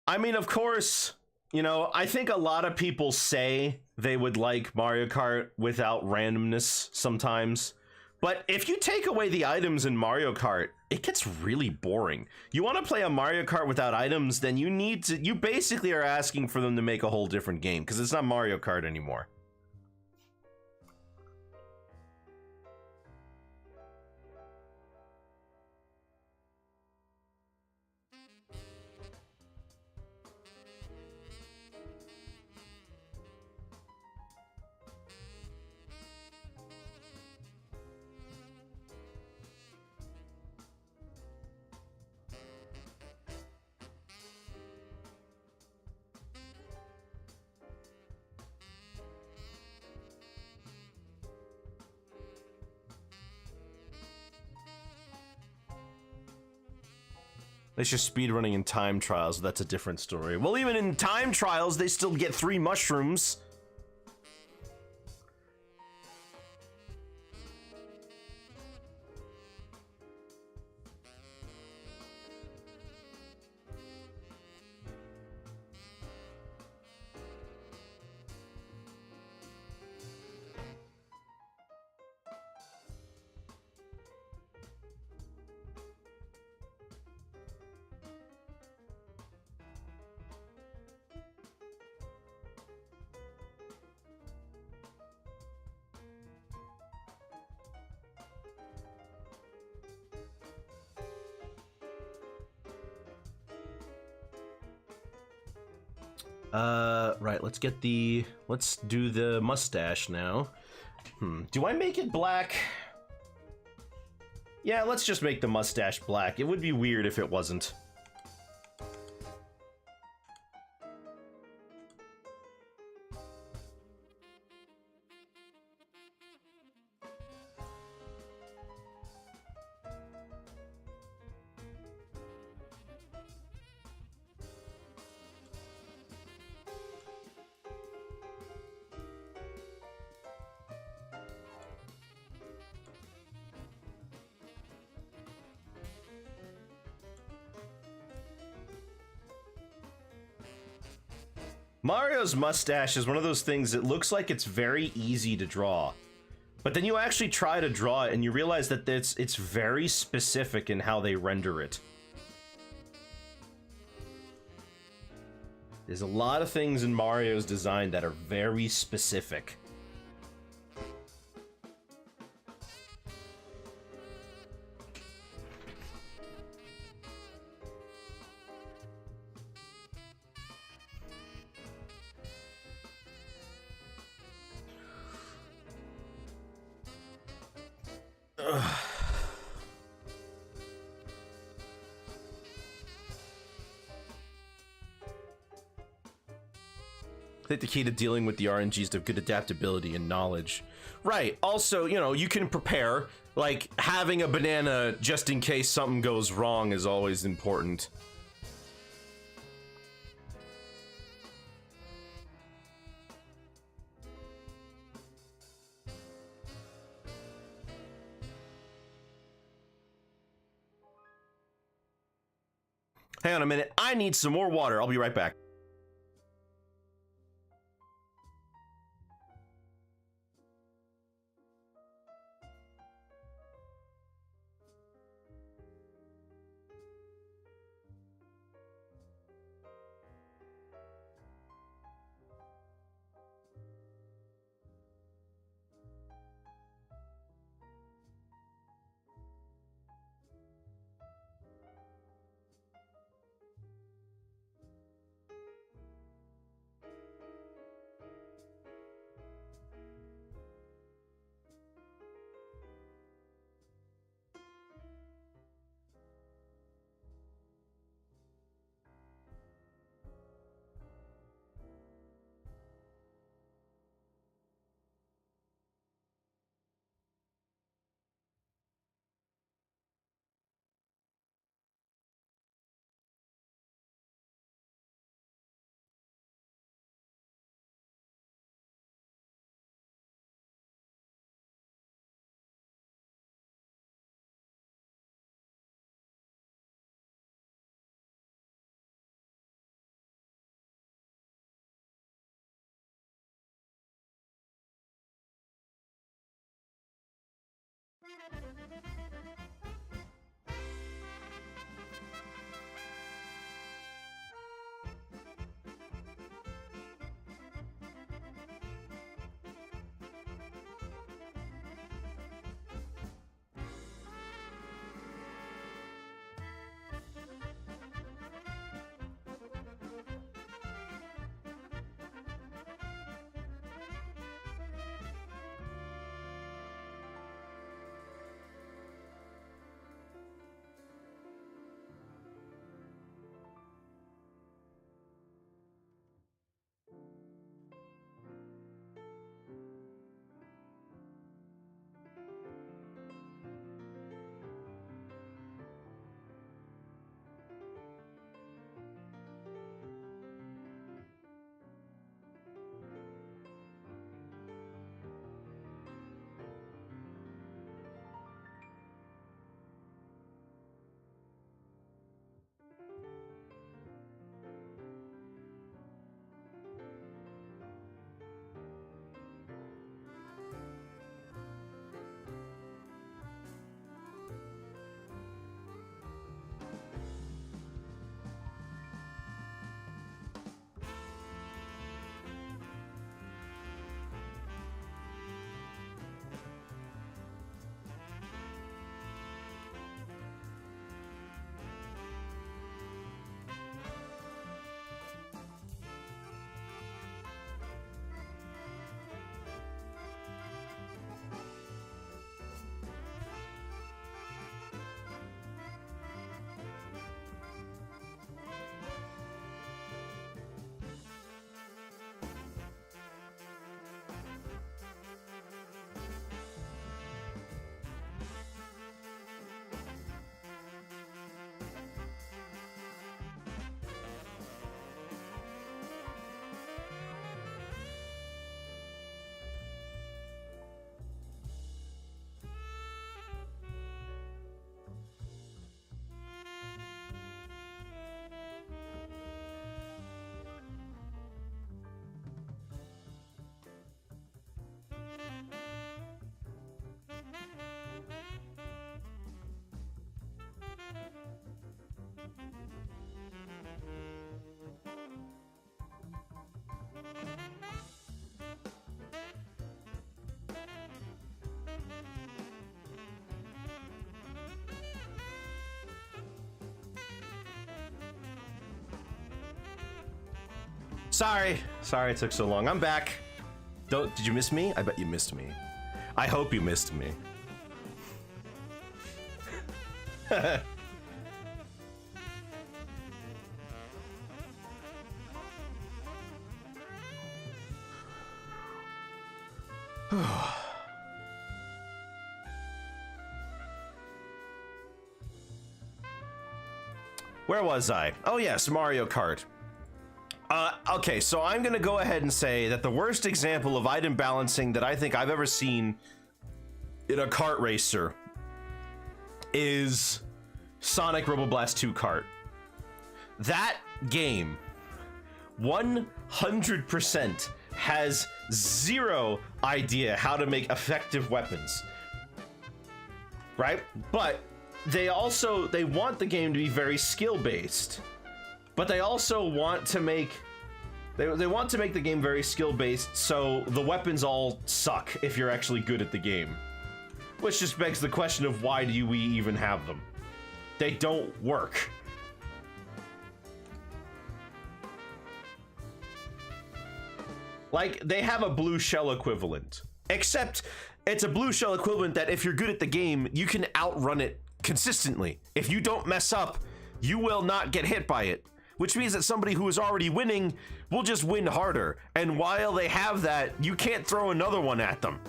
I mean, of course, you know, I think a lot of people say they would like Mario Kart without randomness sometimes. But if you take away the items in Mario Kart, it gets really boring. You want to play a Mario Kart without items, then you basically are asking for them to make a whole different game, because it's not Mario Kart anymore. It's just speedrunning in time trials, that's a different story. Well, even in time trials, they still get 3 mushrooms. Right, let's do the mustache now. Do I make it black? Yeah, let's just make the mustache black. It would be weird if it wasn't. Mario's mustache is one of those things that looks like it's very easy to draw. But then you actually try to draw it and you realize that it's very specific in how they render it. There's a lot of things in Mario's design that are very specific. I think the key to dealing with the RNG is to have good adaptability and knowledge. Right, also, you know, you can prepare. Like, having a banana just in case something goes wrong is always important. Hang on a minute. I need some more water. I'll be right back. Sorry it took so long. I'm back. Did you miss me? I bet you missed me. I hope you missed me. Where was I? Oh yes, Mario Kart. Okay, so I'm gonna go ahead and say that the worst example of item balancing that I think I've ever seen in a kart racer is Sonic Robo Blast 2 Kart. That game 100% has zero idea how to make effective weapons, right? But they want the game to be very skill based, but they also want to make they want to make the game very skill based, so the weapons all suck if you're actually good at the game, which just begs the question of why do we even have them? They don't work. Like, they have a blue shell equivalent, except it's a blue shell equivalent that if you're good at the game, you can outrun it consistently. If you don't mess up, you will not get hit by it, which means that somebody who is already winning will just win harder. And while they have that, you can't throw another one at them.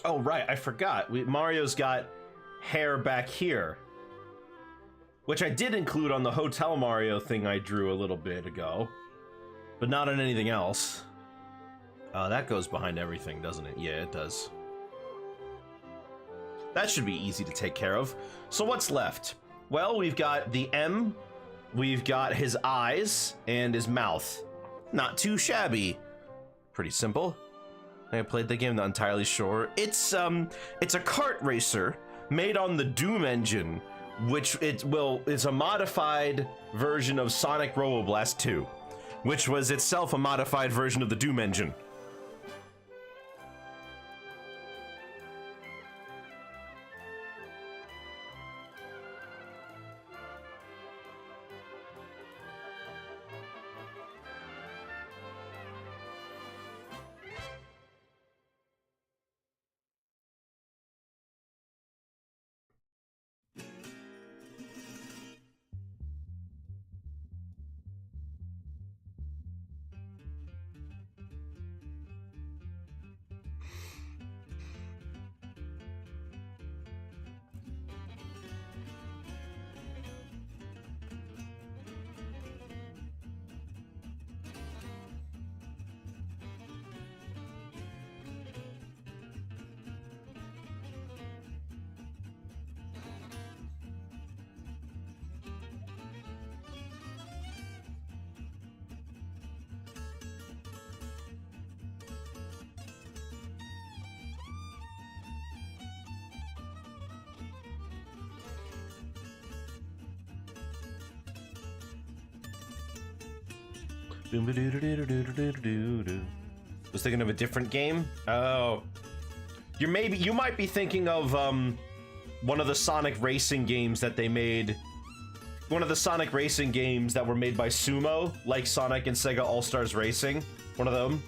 Oh, right, I forgot. Mario's got hair back here, which I did include on the Hotel Mario thing I drew a little bit ago, but not on anything else. That goes behind everything, doesn't it? Yeah, it does. That should be easy to take care of. So what's left? Well, we've got the M, we've got his eyes, and his mouth. Not too shabby. Pretty simple. I played the game, not entirely sure. It's a kart racer made on the Doom engine, which is a modified version of Sonic Roboblast 2, which was itself a modified version of the Doom engine. Was thinking of a different game? Oh. You might be thinking of one of the Sonic racing games that they made. One of the Sonic racing games that were made by Sumo, like Sonic and Sega All-Stars Racing. One of them.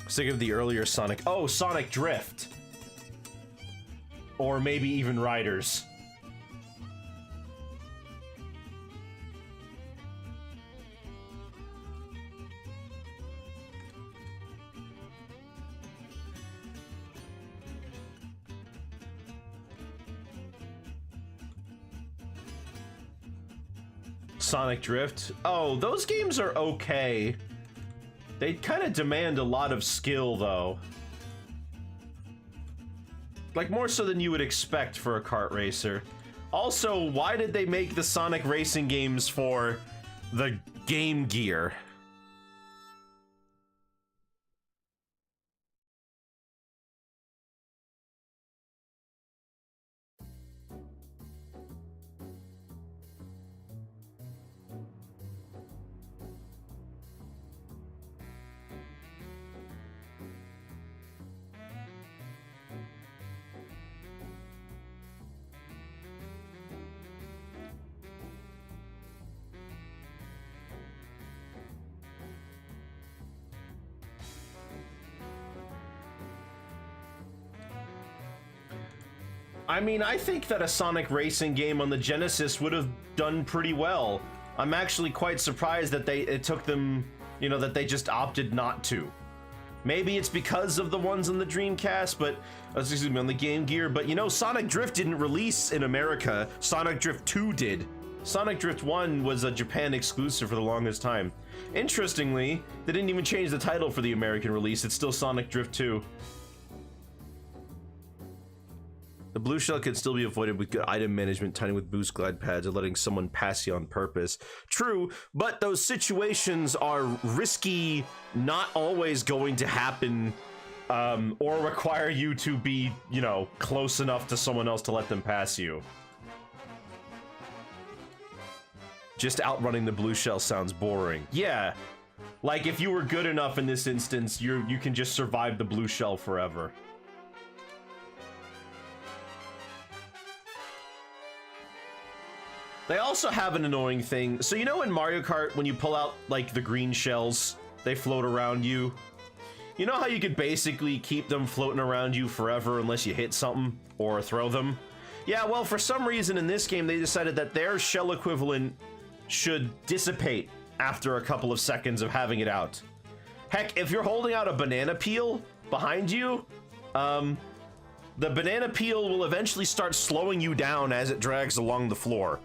Think of the earlier Sonic. Oh, Sonic Drift. Or maybe even Riders. Sonic Drift. Oh, those games are okay. They kind of demand a lot of skill, though. Like, more so than you would expect for a kart racer. Also, why did they make the Sonic racing games for the Game Gear? I mean, I think that a Sonic racing game on the Genesis would have done pretty well. I'm actually quite surprised that it took them, you know, that they just opted not to. Maybe it's because of the ones on the Dreamcast, but, excuse me, on the Game Gear, but you know, Sonic Drift didn't release in America. Sonic Drift 2 did. Sonic Drift 1 was a Japan exclusive for the longest time. Interestingly, they didn't even change the title for the American release. It's still Sonic Drift 2. The blue shell can still be avoided with good item management, tying with boost glide pads, or letting someone pass you on purpose. True, but those situations are risky, not always going to happen, or require you to be, you know, close enough to someone else to let them pass you. Just outrunning the blue shell sounds boring. Yeah, like if you were good enough in this instance, you can just survive the blue shell forever. They also have an annoying thing. So you know in Mario Kart, when you pull out, like, the green shells, they float around you? You know how you could basically keep them floating around you forever unless you hit something or throw them? Yeah, well, for some reason in this game, they decided that their shell equivalent should dissipate after a couple of seconds of having it out. Heck, if you're holding out a banana peel behind you, the banana peel will eventually start slowing you down as it drags along the floor.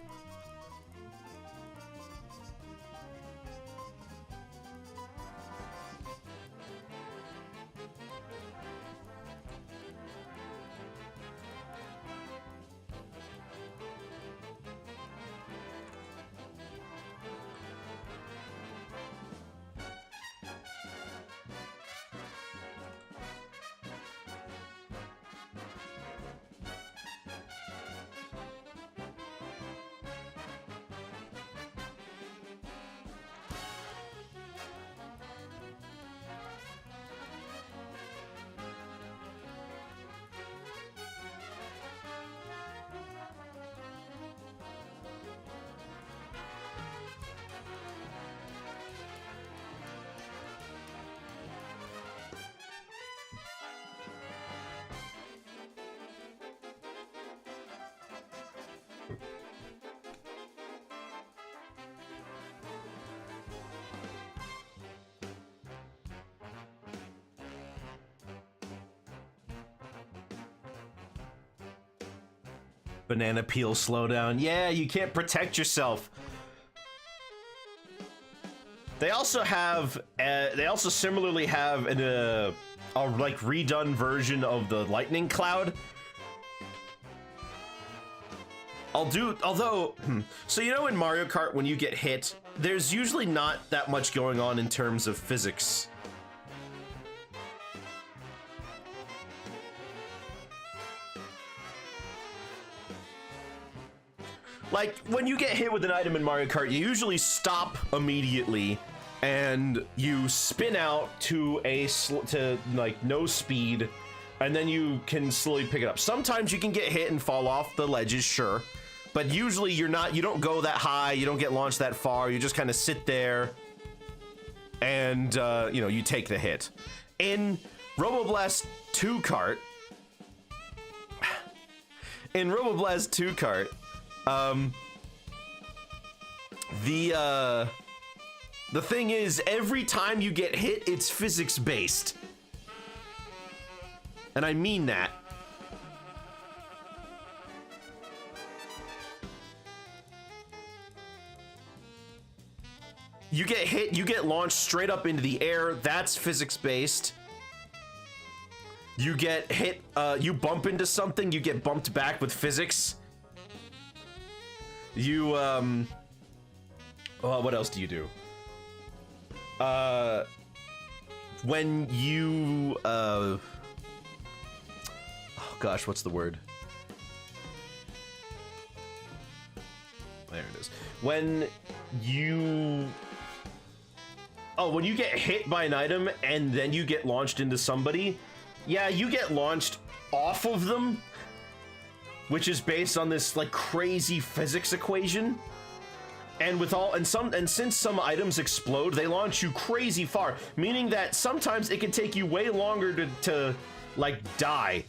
Banana peel slowdown. Yeah, you can't protect yourself. They also have, they also similarly have a like redone version of the lightning cloud. Although, so you know in Mario Kart when you get hit, there's usually not that much going on in terms of physics. Like, when you get hit with an item in Mario Kart, you usually stop immediately, and you spin out to like no speed, and then you can slowly pick it up. Sometimes you can get hit and fall off the ledges, sure, but usually you don't go that high, you don't get launched that far, you just kind of sit there, and you know, you take the hit. In Roboblast 2 Kart, the thing is, every time you get hit, it's physics based. And I mean that. You get hit, you get launched straight up into the air. That's physics based. You get hit, you bump into something, you get bumped back with physics. You, well, what else do you do? When you, oh gosh, what's the word? There it is. When you get hit by an item and then you get launched into somebody, yeah, you get launched off of them, which is based on this like crazy physics equation. And since some items explode, they launch you crazy far, meaning that sometimes it can take you way longer to like die.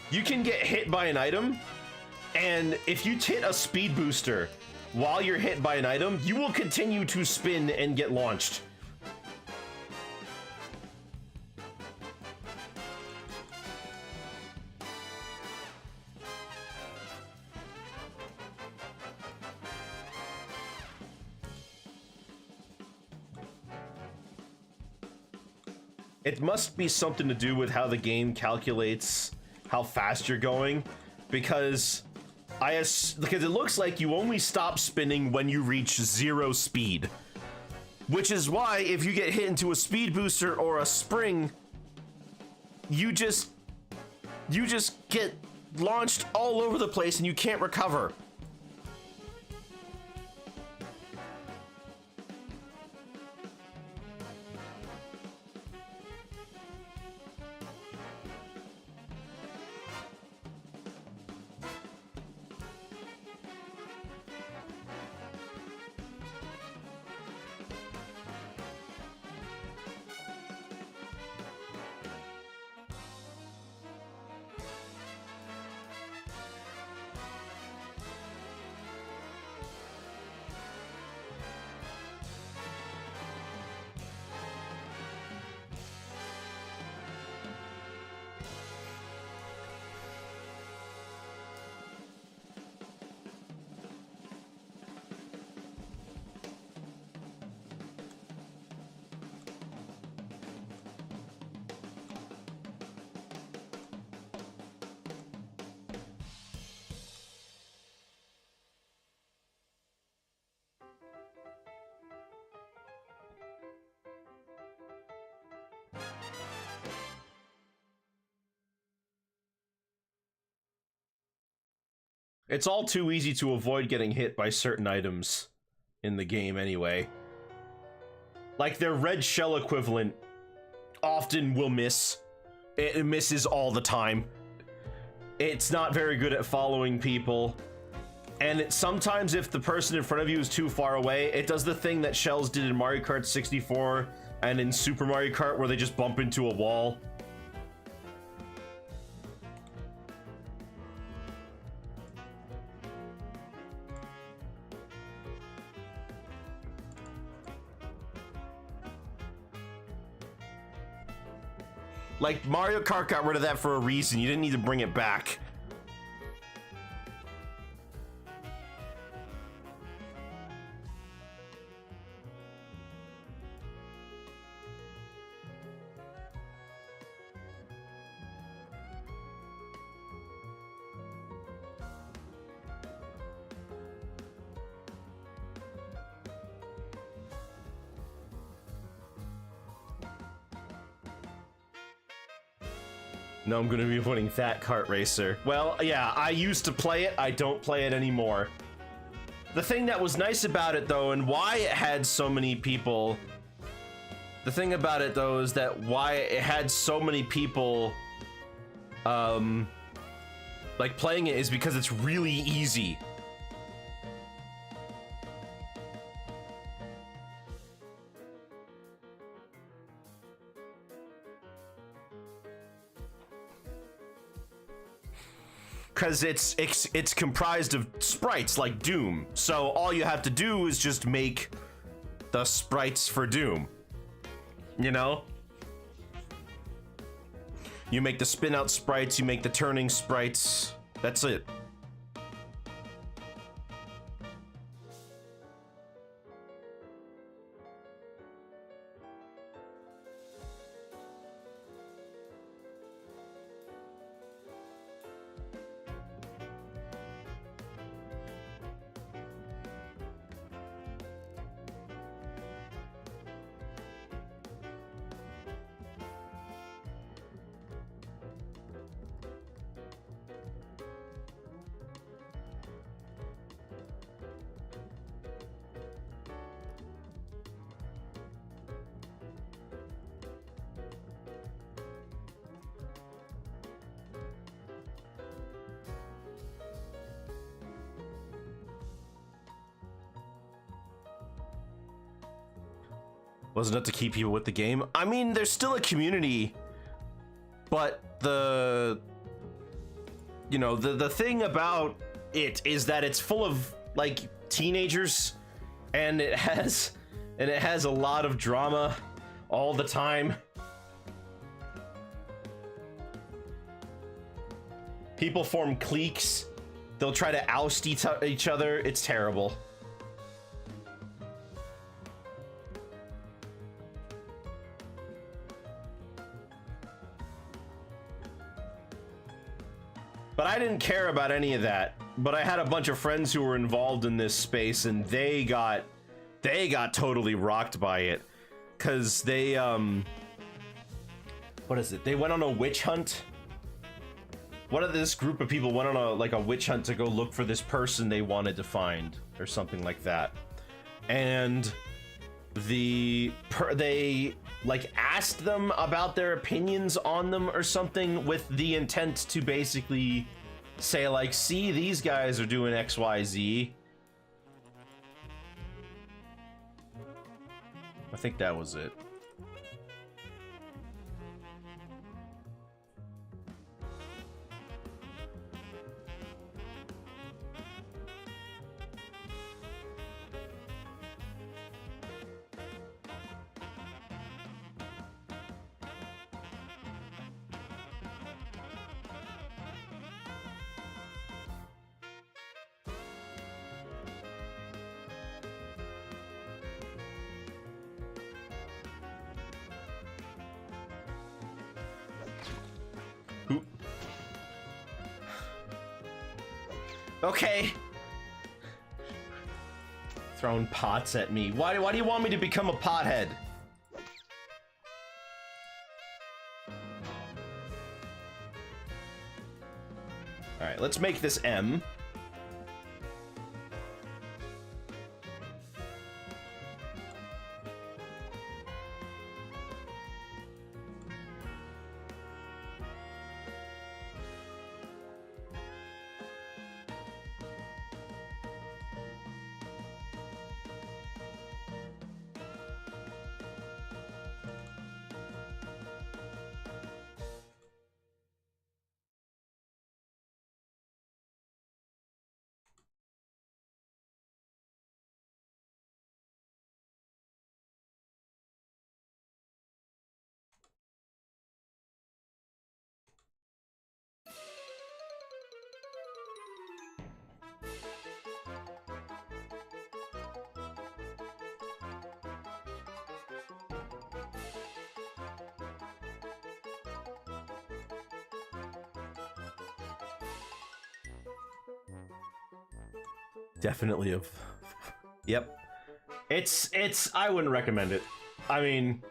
You can get hit by an item, and if you hit a speed booster while you're hit by an item, you will continue to spin and get launched. It must be something to do with how the game calculates how fast you're going, because it looks like you only stop spinning when you reach 0 speed, which is why if you get hit into a speed booster or a spring, you just get launched all over the place and you can't recover. It's all too easy to avoid getting hit by certain items in the game anyway. Like their red shell equivalent often will miss. It misses all the time. It's not very good at following people. And sometimes if the person in front of you is too far away, it does the thing that Shells did in Mario Kart 64 and in Super Mario Kart where they just bump into a wall. Like, Mario Kart got rid of that for a reason. You didn't need to bring it back. No, I'm gonna be putting Fat Kart Racer. Well, yeah, I used to play it. I don't play it anymore. The thing that was nice about it, though, and why it had so many people... The thing about it, though, is that why it had so many people... like, playing it is because it's really easy. because it's comprised of sprites like Doom. So all you have to do is just make the sprites for Doom. You know? You make the spin out sprites, you make the turning sprites. That's it. Was enough to keep people with the game. I mean, there's still a community, but the thing about it is that it's full of like teenagers, and it has a lot of drama all the time. People form cliques. They'll try to oust each other. It's terrible. But I didn't care about any of that. But I had a bunch of friends who were involved in this space, and they got totally rocked by it. 'Cause they, what is it? They went on a witch hunt. This group of people went on a witch hunt to go look for this person they wanted to find, or something like that. And they like asked them about their opinions on them or something, with the intent to basically say like, see, these guys are doing XYZ. I think that was it. Okay. Throwing pots at me. Why do you want me to become a pothead? All right, let's make this M. Definitely of. Yep. It's I wouldn't recommend it. I mean,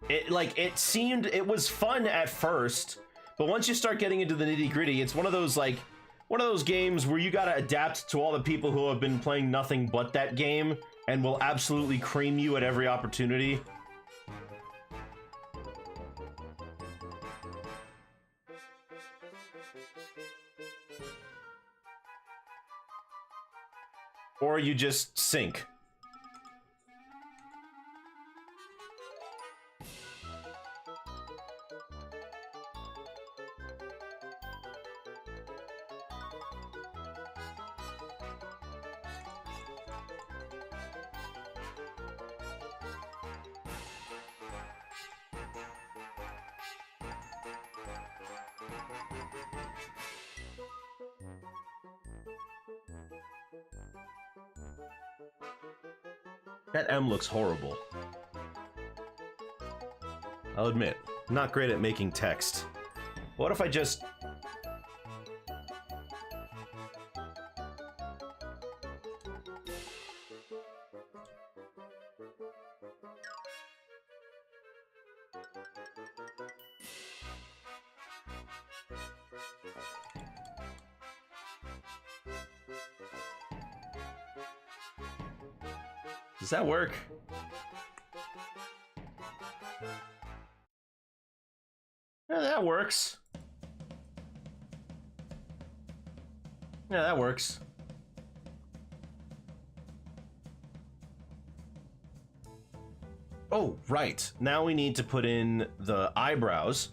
it was fun at first, but once you start getting into the nitty-gritty, it's one of those games where you gotta adapt to all the people who have been playing nothing but that game and will absolutely cream you at every opportunity. Or you just sink. That M looks horrible. I'll admit, I'm not great at making text. What if I just... Does that work? Yeah, that works. Yeah, that works. Oh, right. Now we need to put in the eyebrows.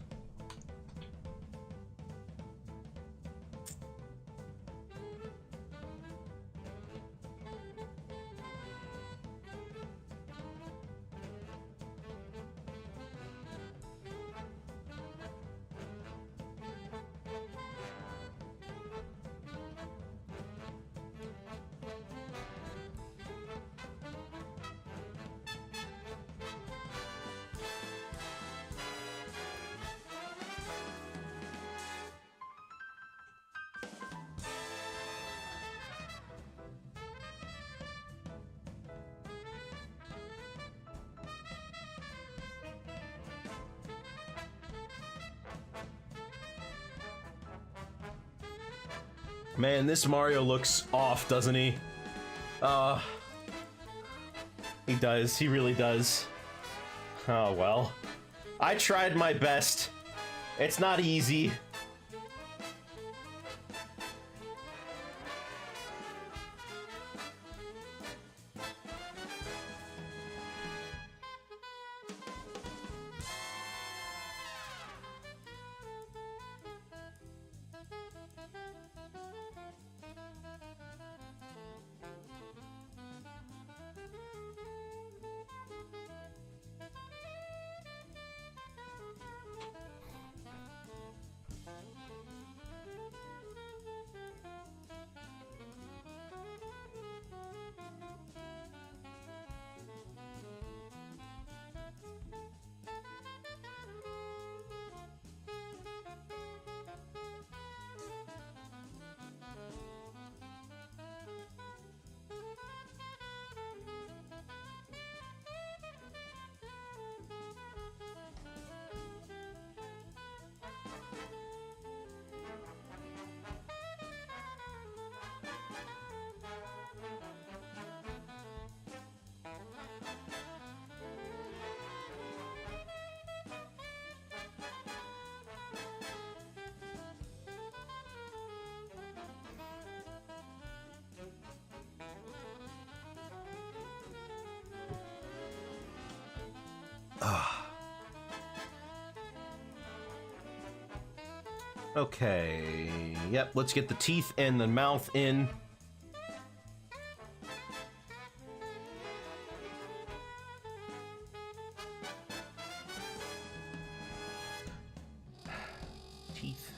Man, this Mario looks off, doesn't he? He does. He really does. Oh, well. I tried my best. It's not easy. Okay, yep, let's get the teeth and the mouth in. Teeth.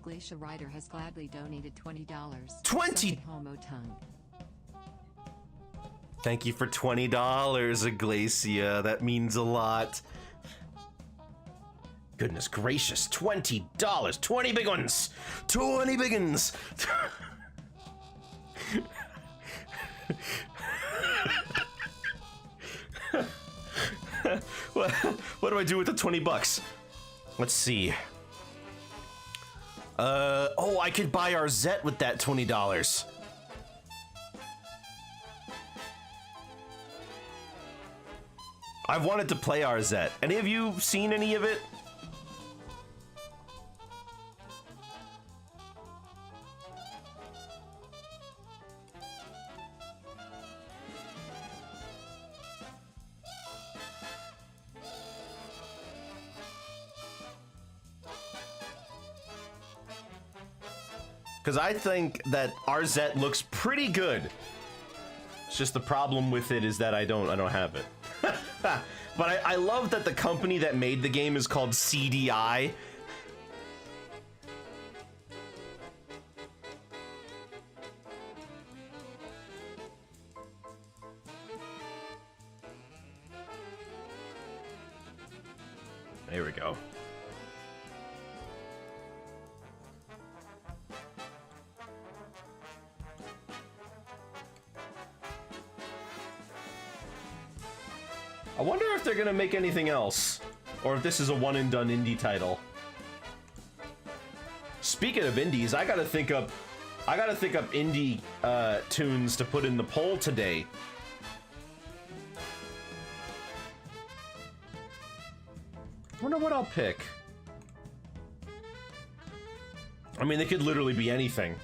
Glacia Ryder has gladly donated $20. 20 Homo tongue. Thank you for $20, Aglacia. That means a lot. Goodness gracious, $20. 20 big ones. 20 big ones. What do I do with the 20 bucks? Let's see. Oh, I could buy our Zet with that $20. I've wanted to play our Zet. Any of you seen any of it? Because I think that RZ looks pretty good. It's just the problem with it is that I don't have it. But I love that the company that made the game is called CDI. There we go. I wonder if they're gonna make anything else, or if this is a one-and-done indie title. Speaking of indies, I gotta think up indie tunes to put in the poll today. Wonder what I'll pick. I mean, they could literally be anything.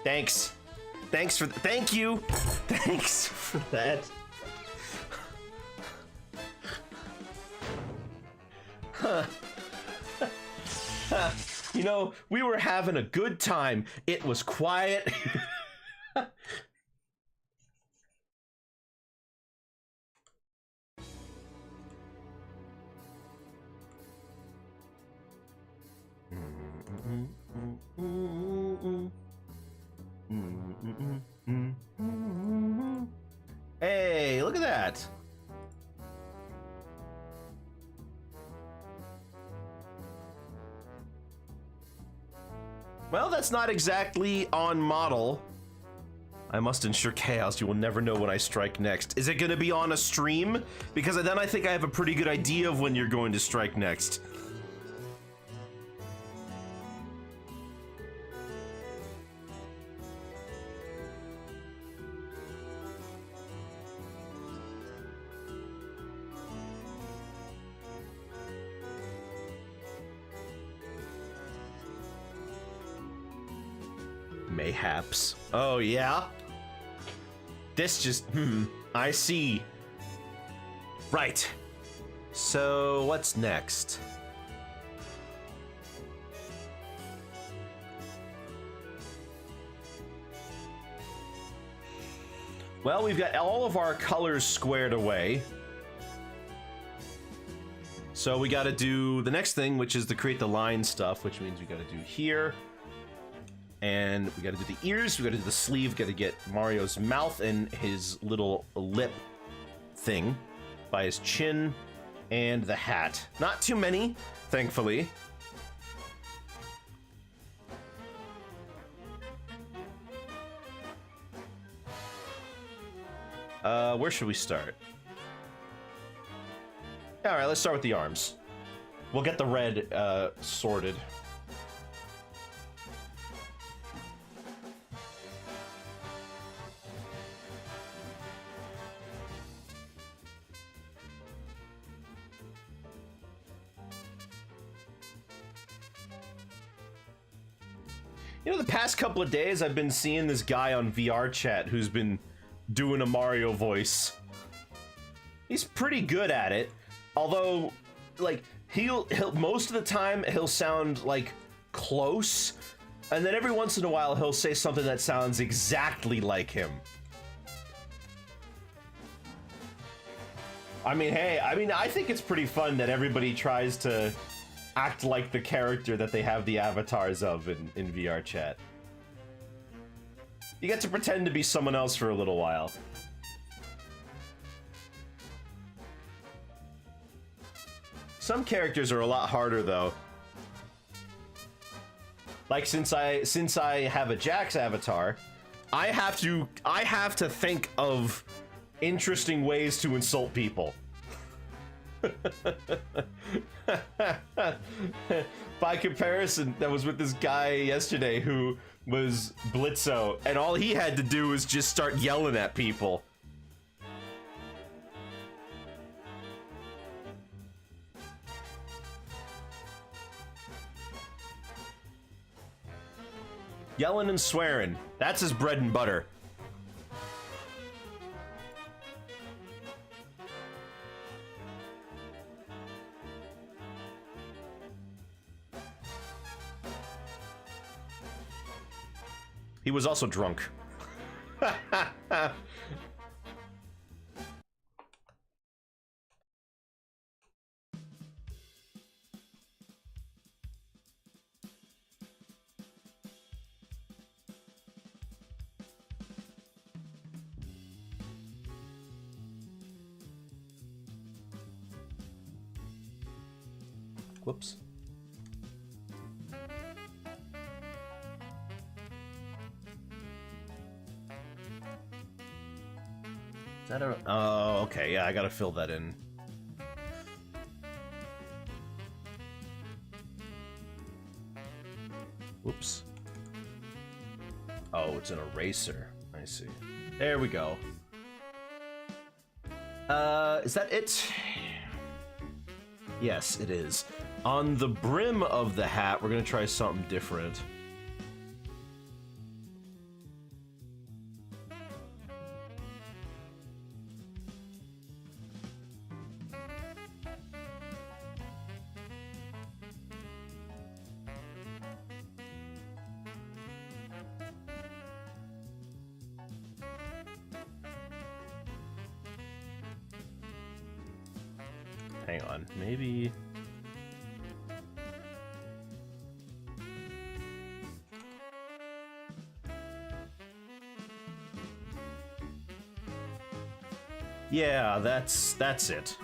Thanks. Thank you. Thanks for that. You know, we were having a good time. It was quiet. Hey, look at that. Well, that's not exactly on model. I must ensure chaos. You will never know when I strike next. Is it going to be on a stream? Because then I think I have a pretty good idea of when you're going to strike next. Mayhaps. Oh, yeah? This just... I see. Right. So, what's next? Well, we've got all of our colors squared away. So we gotta do the next thing, which is to create the line stuff, which means we gotta do here. And we gotta do the ears, we gotta do the sleeve, gotta get Mario's mouth and his little lip thing by his chin, and the hat. Not too many, thankfully. Where should we start? Alright, let's start with the arms. We'll get the red sorted. You know, the past couple of days I've been seeing this guy on VR chat who's been doing a Mario voice. He's pretty good at it. Although, like, he'll most of the time he'll sound like close, and then every once in a while he'll say something that sounds exactly like him. I mean, hey, I think it's pretty fun that everybody tries to act like the character that they have the avatars of in VR chat. You get to pretend to be someone else for a little while. Some characters are a lot harder, though. Like, since I have a Jax avatar, I have to think of interesting ways to insult people. By comparison, that was with this guy yesterday who was Blitzo, and all he had to do was just start yelling at people. Yelling and swearing. That's his bread and butter. He was also drunk. Whoops. Is that a... Oh, okay. Yeah, I gotta fill that in. Whoops. Oh, it's an eraser. I see. There we go. Is that it? Yes, it is. On the brim of the hat, we're gonna try something different. Hang on, maybe... Yeah, that's it.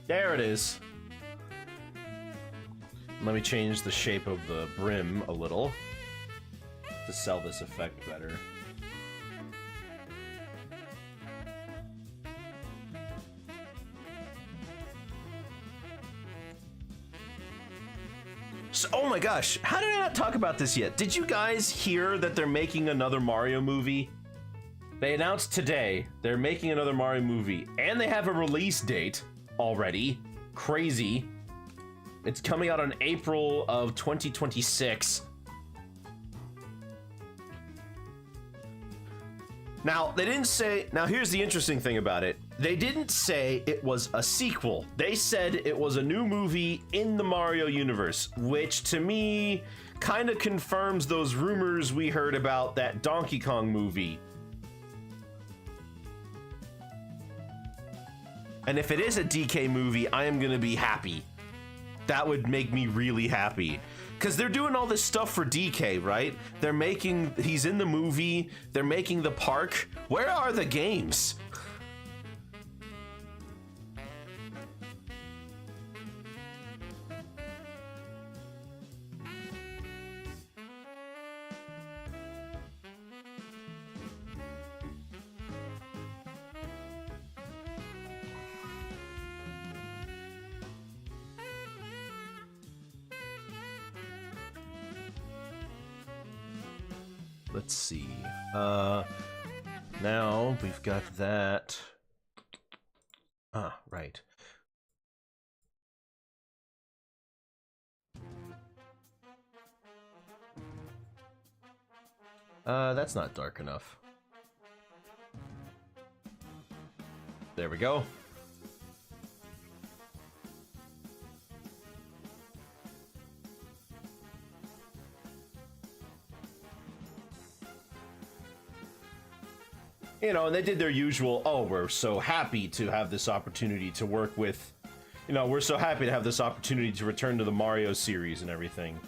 There it is. Let me change the shape of the brim a little to sell this effect better. So, oh my gosh, how did I not talk about this yet? Did you guys hear that they're making another Mario movie? They announced today they're making another Mario movie, and they have a release date already. Crazy. It's coming out in April of 2026. Now, they didn't say... Now, here's the interesting thing about it. They didn't say it was a sequel. They said it was a new movie in the Mario universe, which to me kind of confirms those rumors we heard about that Donkey Kong movie. And if it is a DK movie, I am going to be happy. That would make me really happy. Because they're doing all this stuff for DK, right? They're making... He's in the movie. They're making the park. Where are the games? Let's see. Now we've got that. Ah, right. That's not dark enough. There we go. You know, and they did their usual, oh, we're so happy to have this opportunity to work with, you know, we're so happy to have this opportunity to return to the Mario series and everything.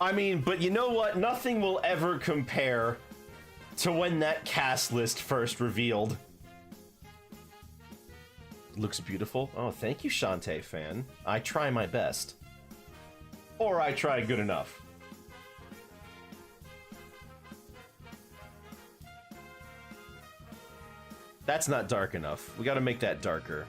I mean, but you know what? Nothing will ever compare to when that cast list first revealed. Looks beautiful. Oh, thank you, Shantae fan. I try my best. Or I try good enough. That's not dark enough. We gotta make that darker.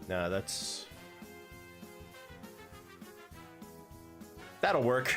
Nah, that'll work.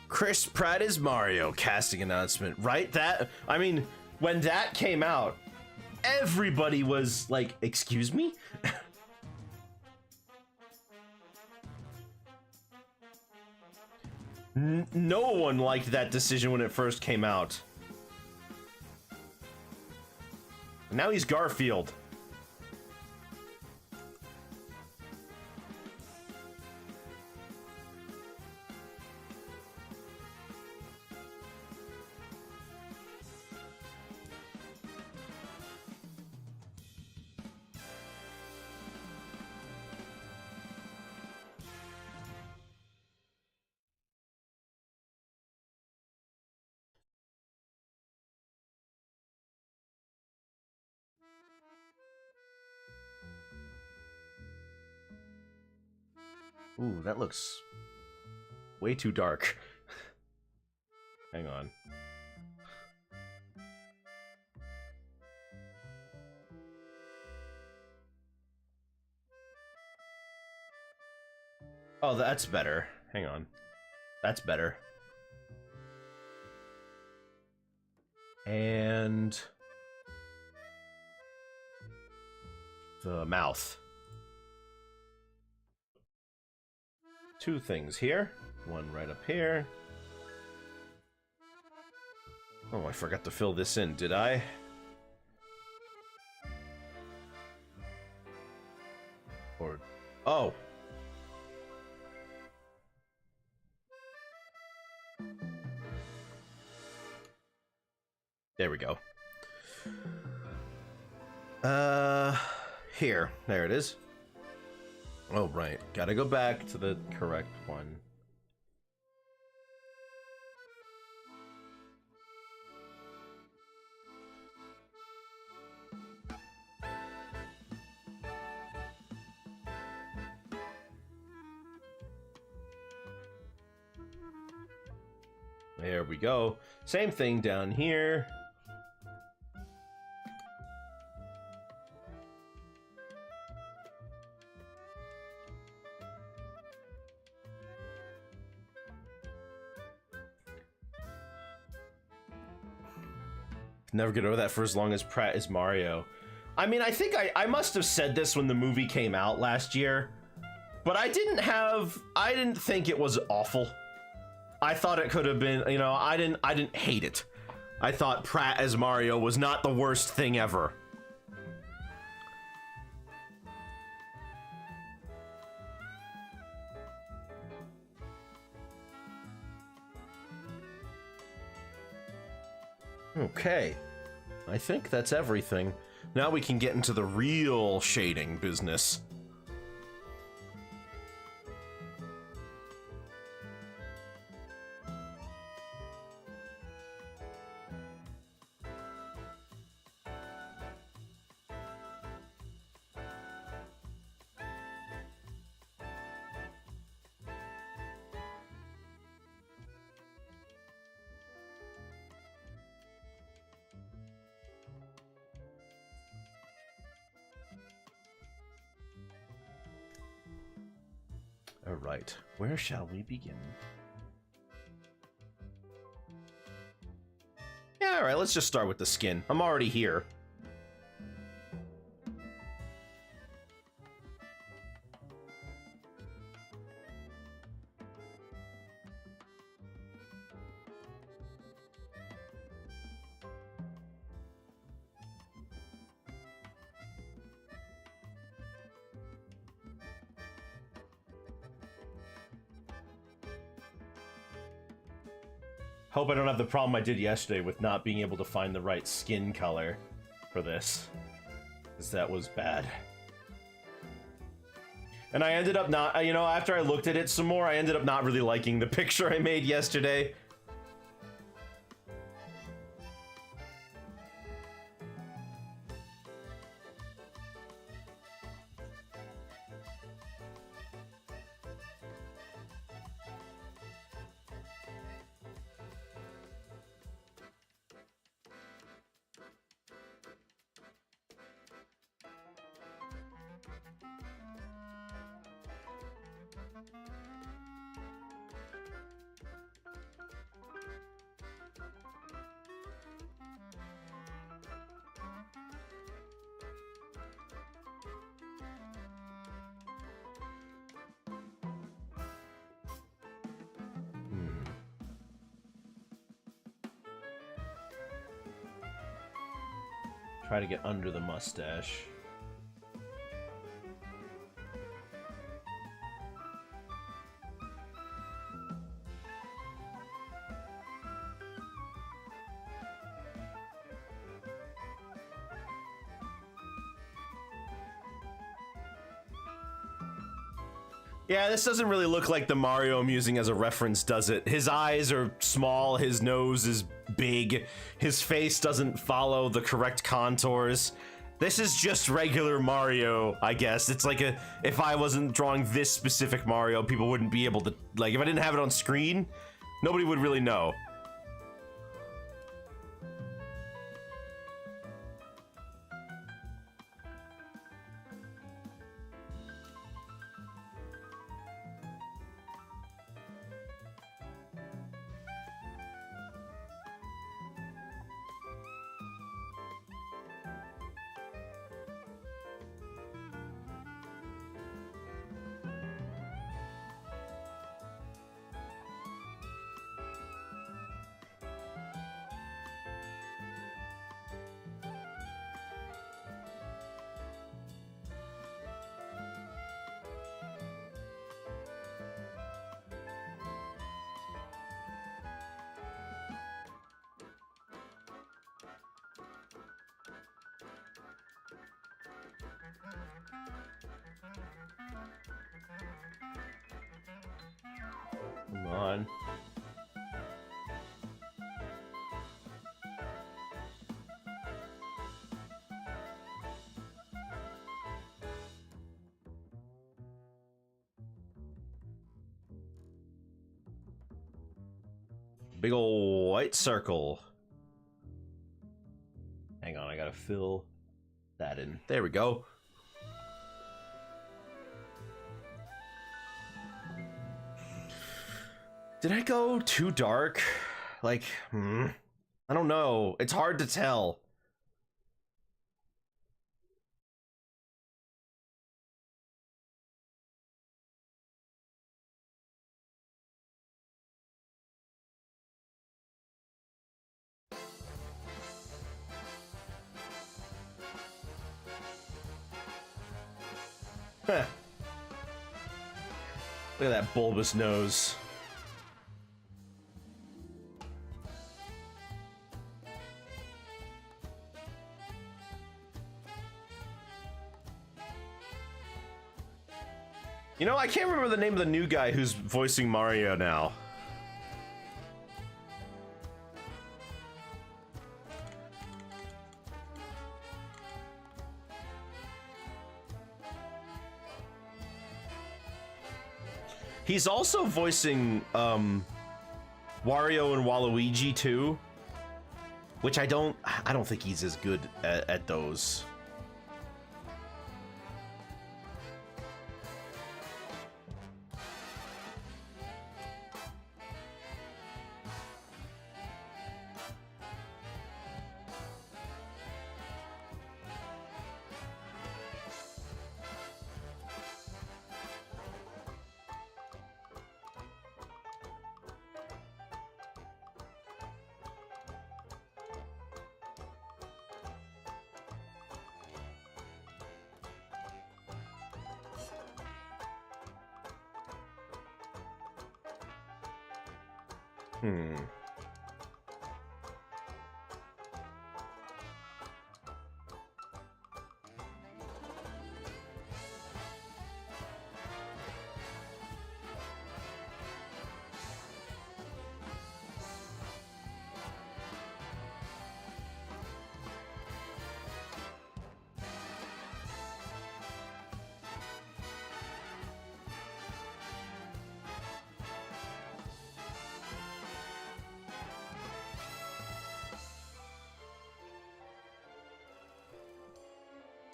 Chris Pratt is Mario casting announcement, right? I mean, when that came out, everybody was like, excuse me? No one liked that decision when it first came out. Now he's Garfield. Ooh, that looks way too dark. Hang on. Oh, that's better. Hang on. That's better. And the mouth. Two things here. One right up here. Oh, I forgot to fill this in, did I? Or... oh! There we go. Here. There it is. Oh, right. Gotta go back to the correct one. There we go. Same thing down here. Never get over that for as long as Pratt is Mario. I mean, I think I must have said this when the movie came out last year, but I didn't think it was awful. I thought it could have been, you know, I didn't hate it. I thought Pratt as Mario was not the worst thing ever. Okay, I think that's everything. Now we can get into the real shading business. All right, where shall we begin? Yeah, all right, let's just start with the skin. I'm already here. Hope I don't have the problem I did yesterday with not being able to find the right skin color for this. 'Cause that was bad. And I ended up not, you know, after I looked at it some more, I ended up not really liking the picture I made yesterday. Try to get under the mustache. Yeah, this doesn't really look like the Mario I'm using as a reference, does it? His eyes are small, his nose is big, his face doesn't follow the correct contours. This is just regular Mario, I guess. It's like if I wasn't drawing this specific Mario, people wouldn't be able to, like, if I didn't have it on screen, nobody would really know. Come on. Big ol' white circle. Hang on, I gotta fill that in. There we go. Did I go too dark? Like, I don't know. It's hard to tell. Huh. Look at that bulbous nose. You know, I can't remember the name of the new guy who's voicing Mario now. He's also voicing Wario and Waluigi too, which I don't think he's as good at those.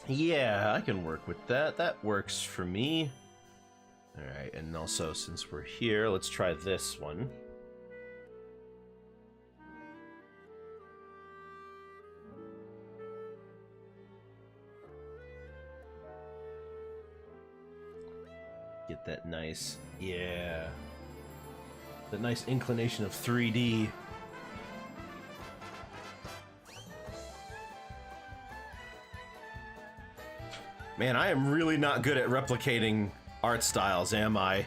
Yeah, I can work with that. That works for me. Alright, and also since we're here, let's try this one. Get that nice, yeah. That nice inclination of 3D. Man, I am really not good at replicating art styles, am I?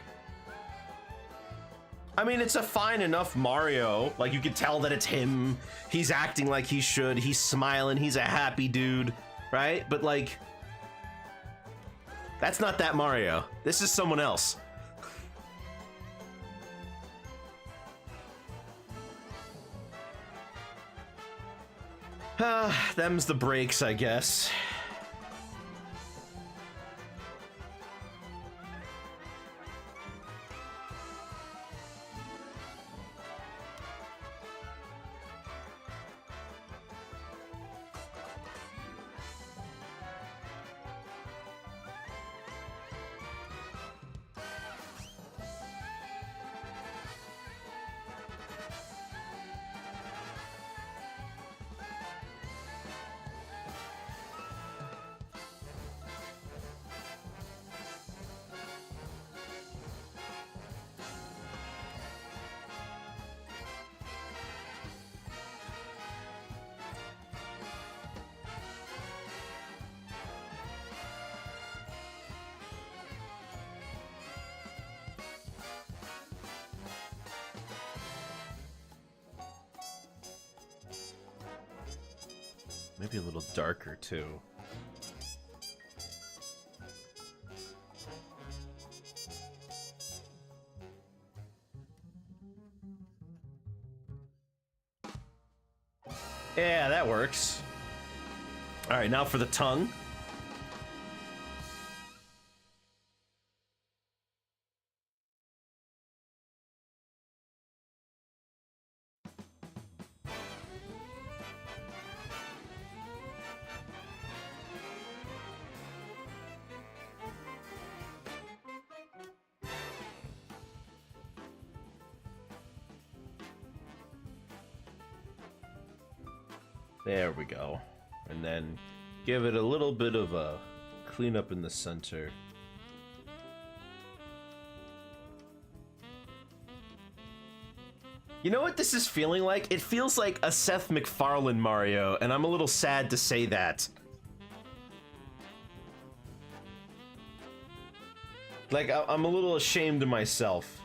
I mean, it's a fine enough Mario. Like, you can tell that it's him. He's acting like he should. He's smiling. He's a happy dude, right? But, like, that's not that Mario. This is someone else. Them's the breaks, I guess. Maybe a little darker, too. Yeah, that works. All right, now for the tongue. There we go. And then give it a little bit of a cleanup in the center. You know what this is feeling like? It feels like a Seth MacFarlane Mario, and I'm a little sad to say that. Like, I'm a little ashamed of myself.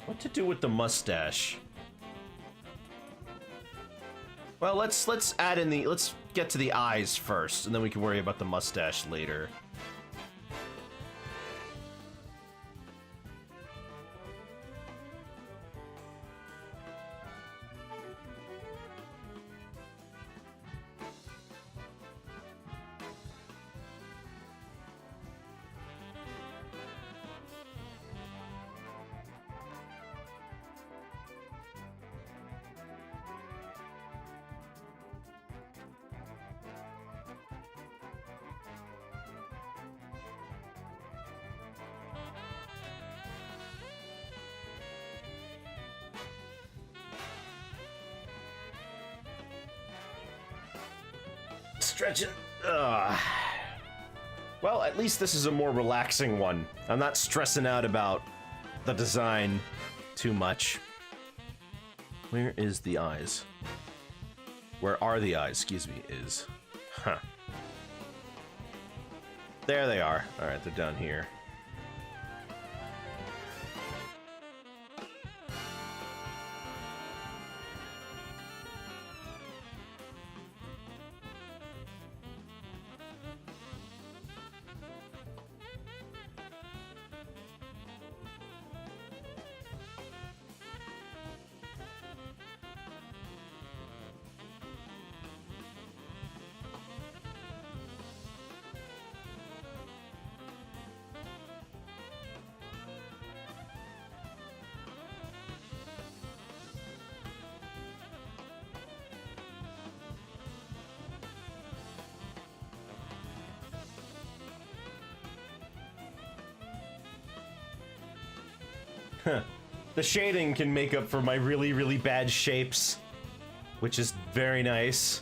What to do with the mustache? Well, let's add in the let's get to the eyes first, and then we can worry about the mustache later. Stretching. Ugh. Well, at least this is a more relaxing one. I'm not stressing out about the design too much. Where is the eyes? Where are the eyes? Excuse me, is. Huh. There they are. Alright, they're down here. The shading can make up for my really, really bad shapes, which is very nice.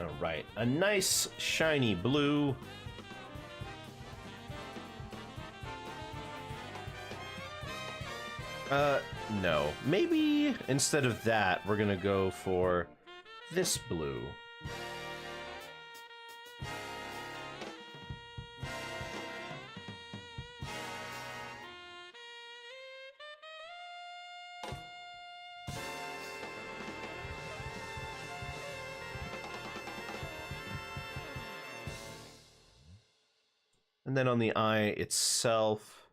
All right, a nice shiny blue. No. Maybe instead of that, we're gonna go for this blue. And then on the eye itself,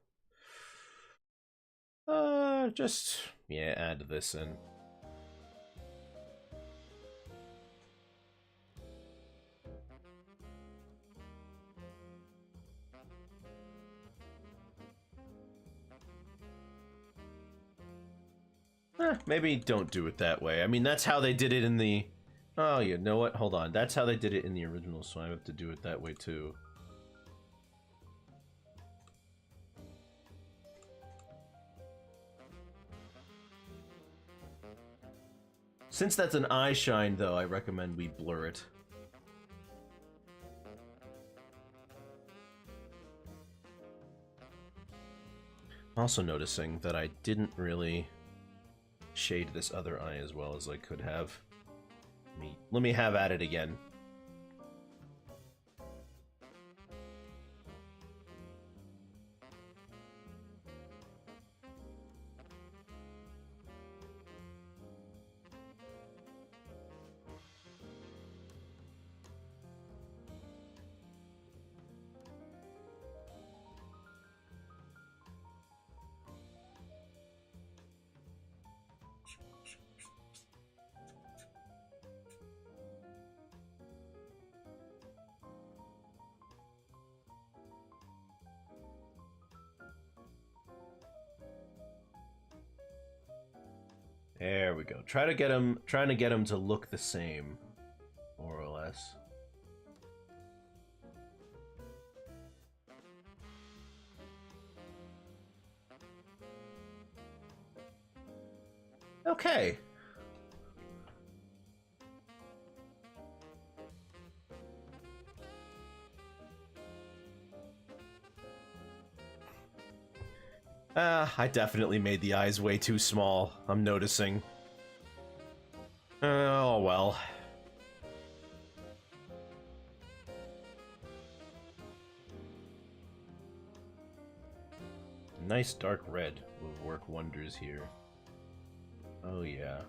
just, yeah, add this in. Maybe don't do it that way. I mean, that's how they did it in the... Oh, you know what? Hold on. That's how they did it in the original, so I have to do it that way too. Since that's an eye shine, though, I recommend we blur it. I'm also noticing that I didn't really shade this other eye as well as I could have. Let me have at it again. There we go. Trying to get him to look the same, more or less. Okay. I definitely made the eyes way too small. I'm noticing. Oh well. Nice dark red will work wonders here. Oh yeah.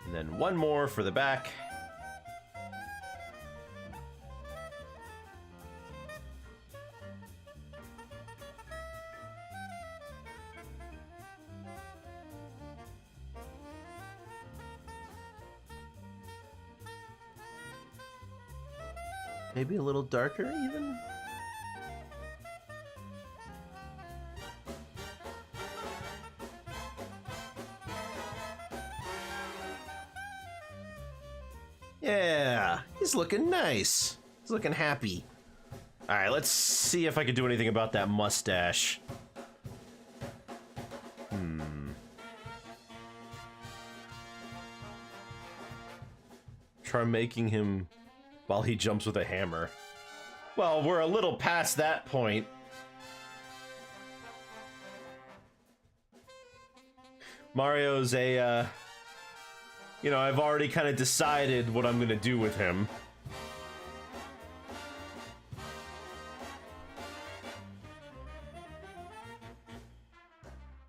And then one more for the back. Maybe a little darker even? He's looking nice. He's looking happy. All right, let's see if I can do anything about that mustache. Try making him while he jumps with a hammer. Well, we're a little past that point. Mario's a, you know, I've already kind of decided what I'm gonna do with him.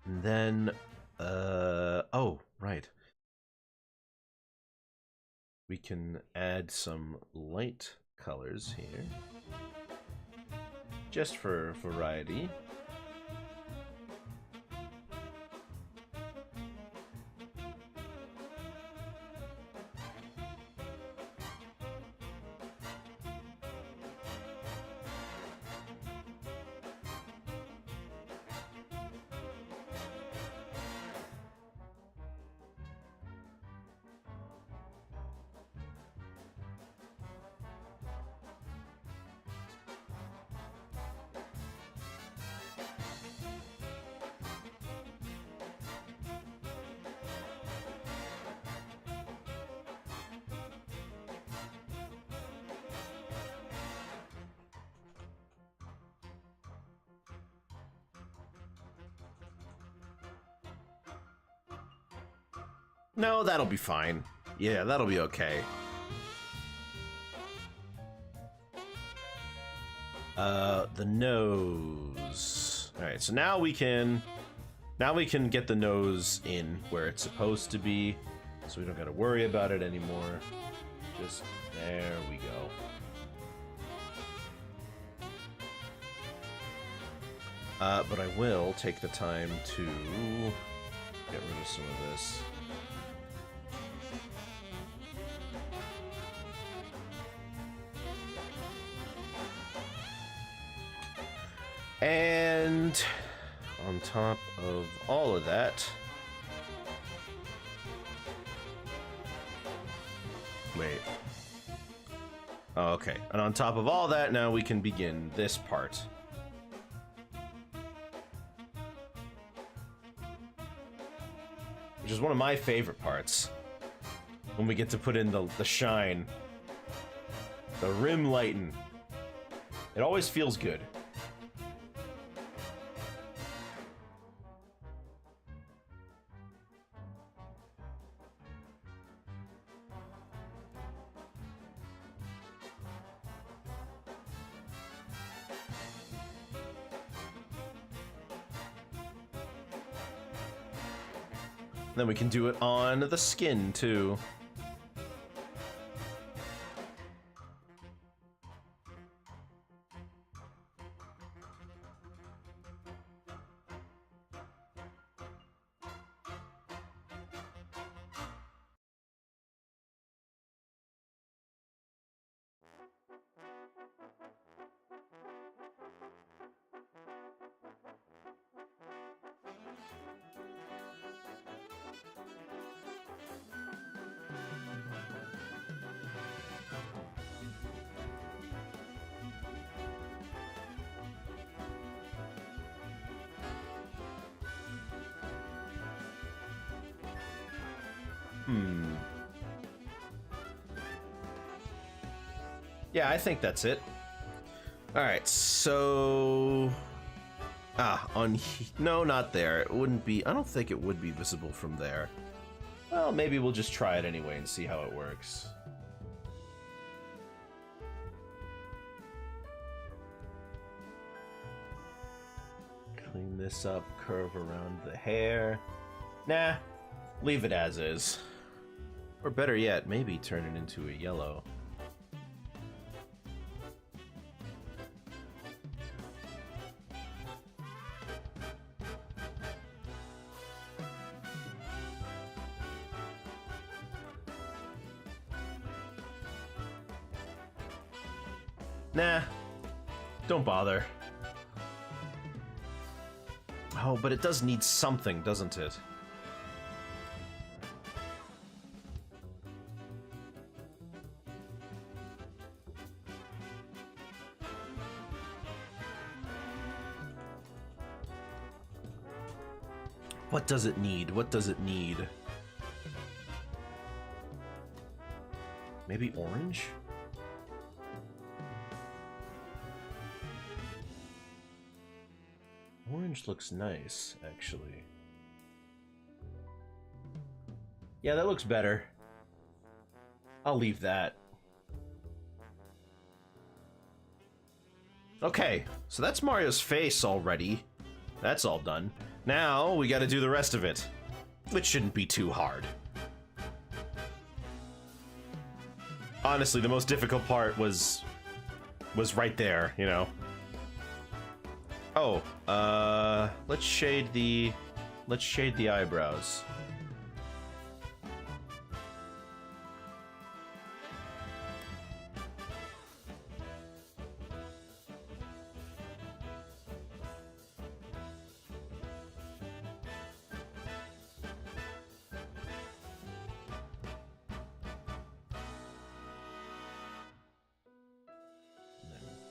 And then, oh, right. We can add some light colors here, just for variety. No, that'll be fine. Yeah, that'll be okay. The nose. All right, so now we can get the nose in where it's supposed to be, so we don't got to worry about it anymore. Just there we go. But I will take the time to get rid of some of this. And on top of all of that, wait. Oh, okay. And on top of all that, now we can begin this part. Which is one of my favorite parts. When we get to put in the shine. The rim lighten. It always feels good. Then we can do it on the skin, too. Yeah, I think that's it. Alright, so... no, not there. It wouldn't be... I don't think it would be visible from there. Well, maybe we'll just try it anyway and see how it works. Clean this up, curve around the hair. Nah, leave it as is. Or better yet, maybe turn it into a yellow. Nah, don't bother. Oh, but it does need something, doesn't it? What does it need? What does it need? Maybe orange? Orange looks nice, actually. Yeah, that looks better. I'll leave that. Okay, so that's Mario's face already. That's all done. Now we gotta do the rest of it, which shouldn't be too hard. Honestly, the most difficult part was right there, you know. Oh, let's shade the eyebrows.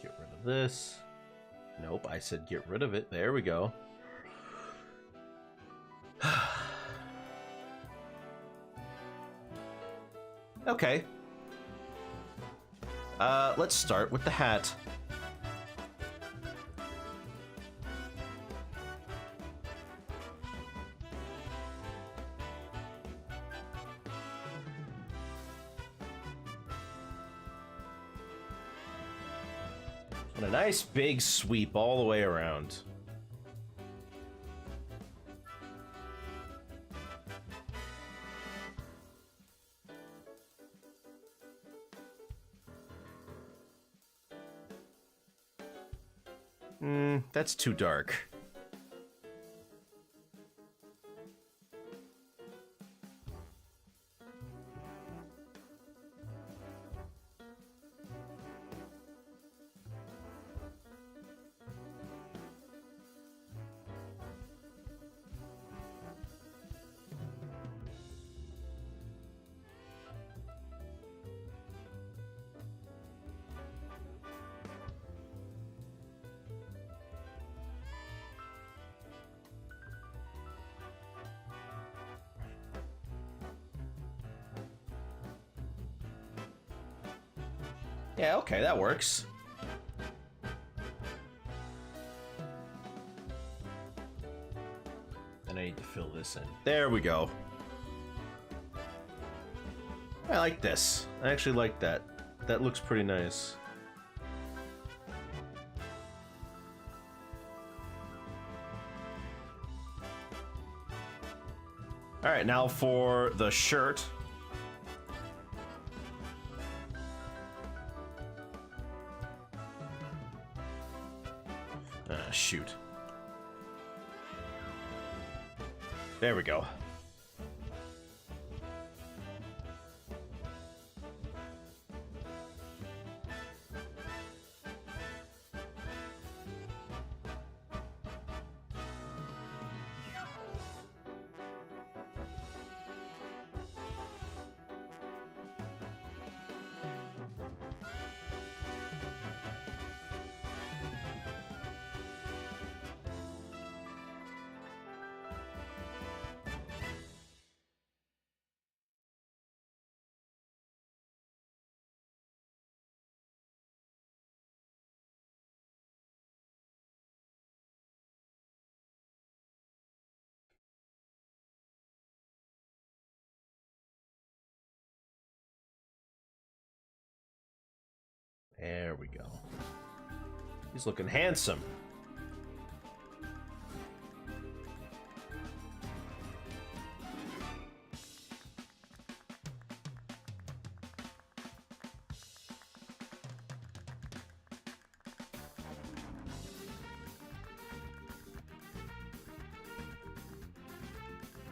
Get rid of this. Nope, I said get rid of it. There we go. Okay. Let's start with the hat. And a nice big sweep all the way around. That's too dark. Yeah, okay, that works. And I need to fill this in. There we go. I like this. I actually like that. That looks pretty nice. Alright, now for the shirt. Shoot. There we go. There we go. He's looking handsome.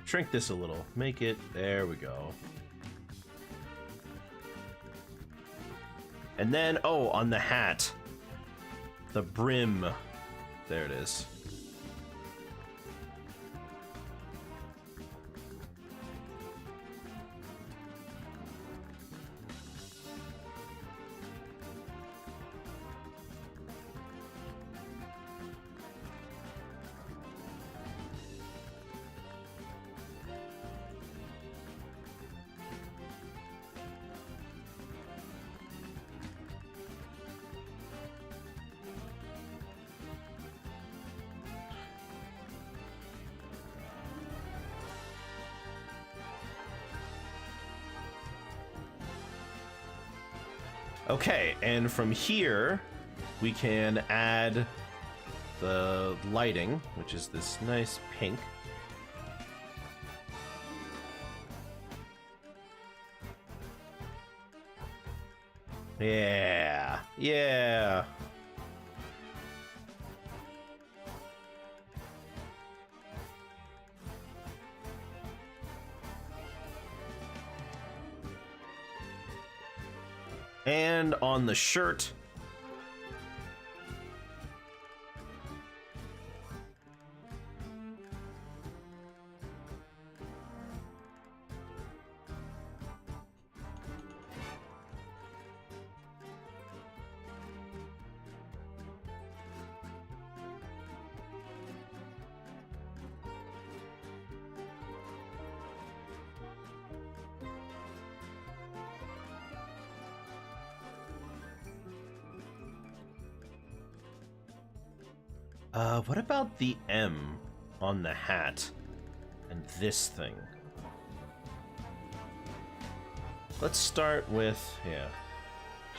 Shrink this a little. Make it. There we go. And then, oh, on the hat. The brim. There it is. Okay, and from here, we can add the lighting, which is this nice pink. Yeah, yeah. And on the shirt, what about the M on the hat and this thing? Let's start with, yeah,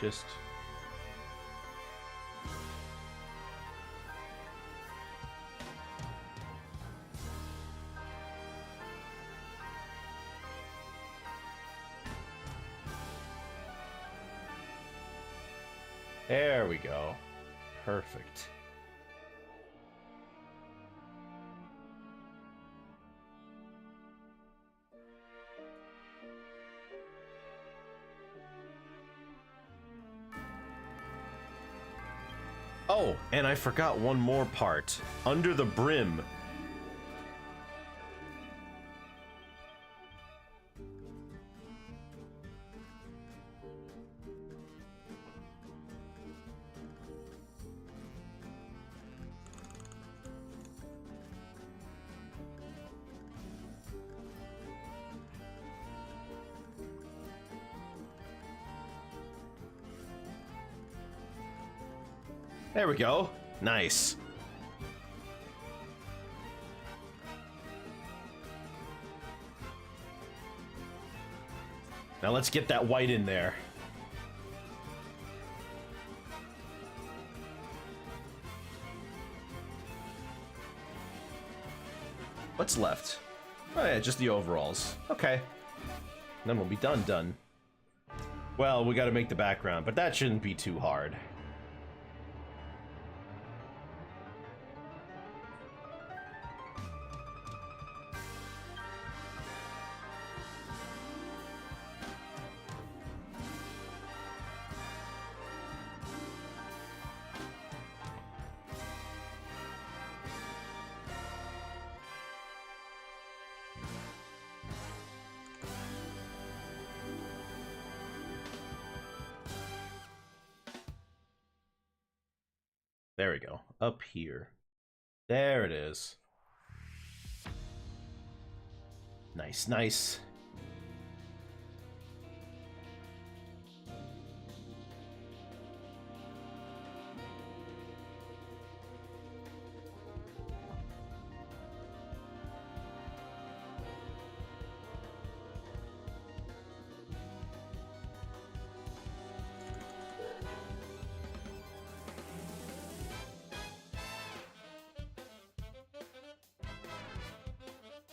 just... There we go. Perfect. Oh, and I forgot one more part. Under the brim. There we go. Nice. Now let's get that white in there. What's left? Oh yeah, just the overalls. Okay. Then we'll be done. Well, we gotta make the background, but that shouldn't be too hard. There we go. Up here. There it is. Nice, nice.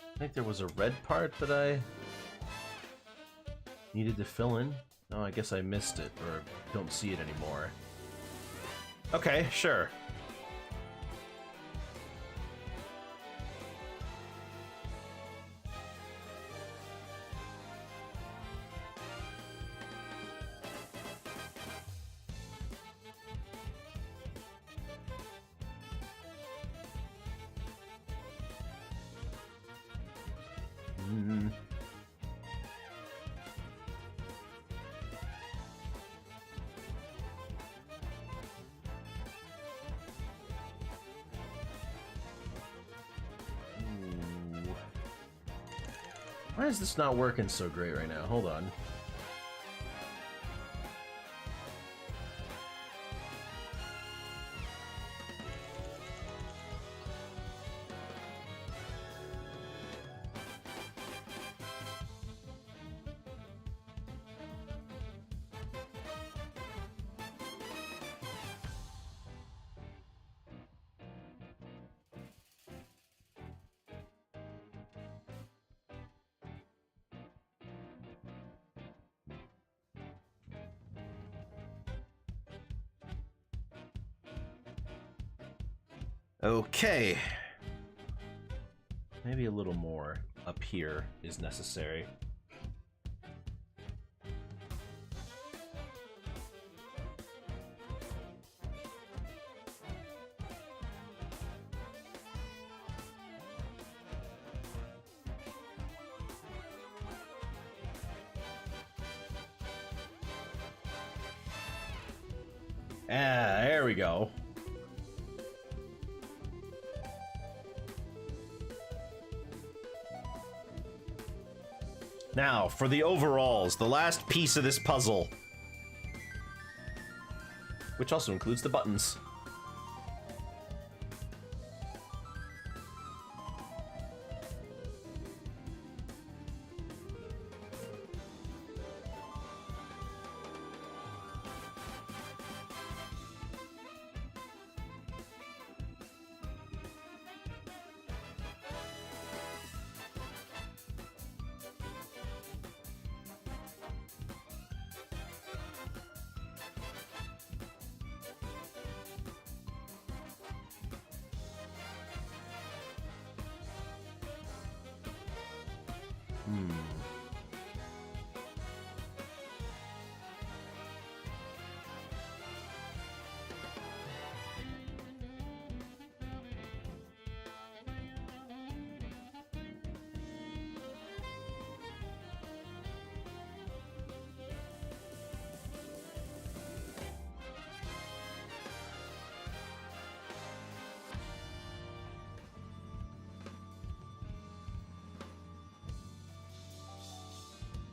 I think there was a red part that I needed to fill in. Oh, I guess I missed it, or don't see it anymore. Okay, sure. Why is this not working so great right now? Hold on. Okay. Maybe a little more up here is necessary. Ah, there we go. Now, for the overalls, the last piece of this puzzle. Which also includes the buttons.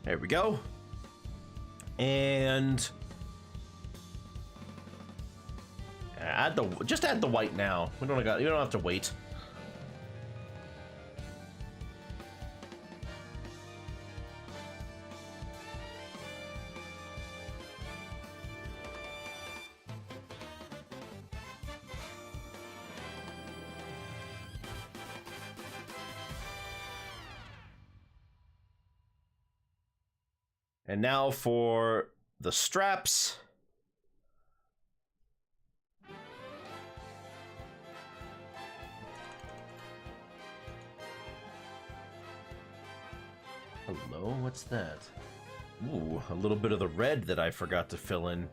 There we go. And just add the white now. You don't have to wait. And now for the straps. Hello, what's that? Ooh, a little bit of the red that I forgot to fill in.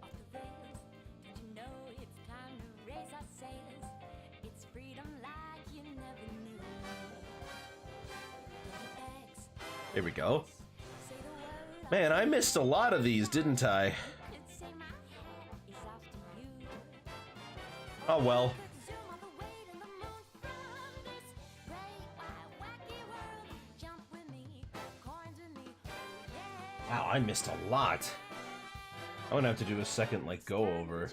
There we go. Man, I missed a lot of these, didn't I? Oh well. Wow, I missed a lot. I'm gonna have to do a second, like, go over.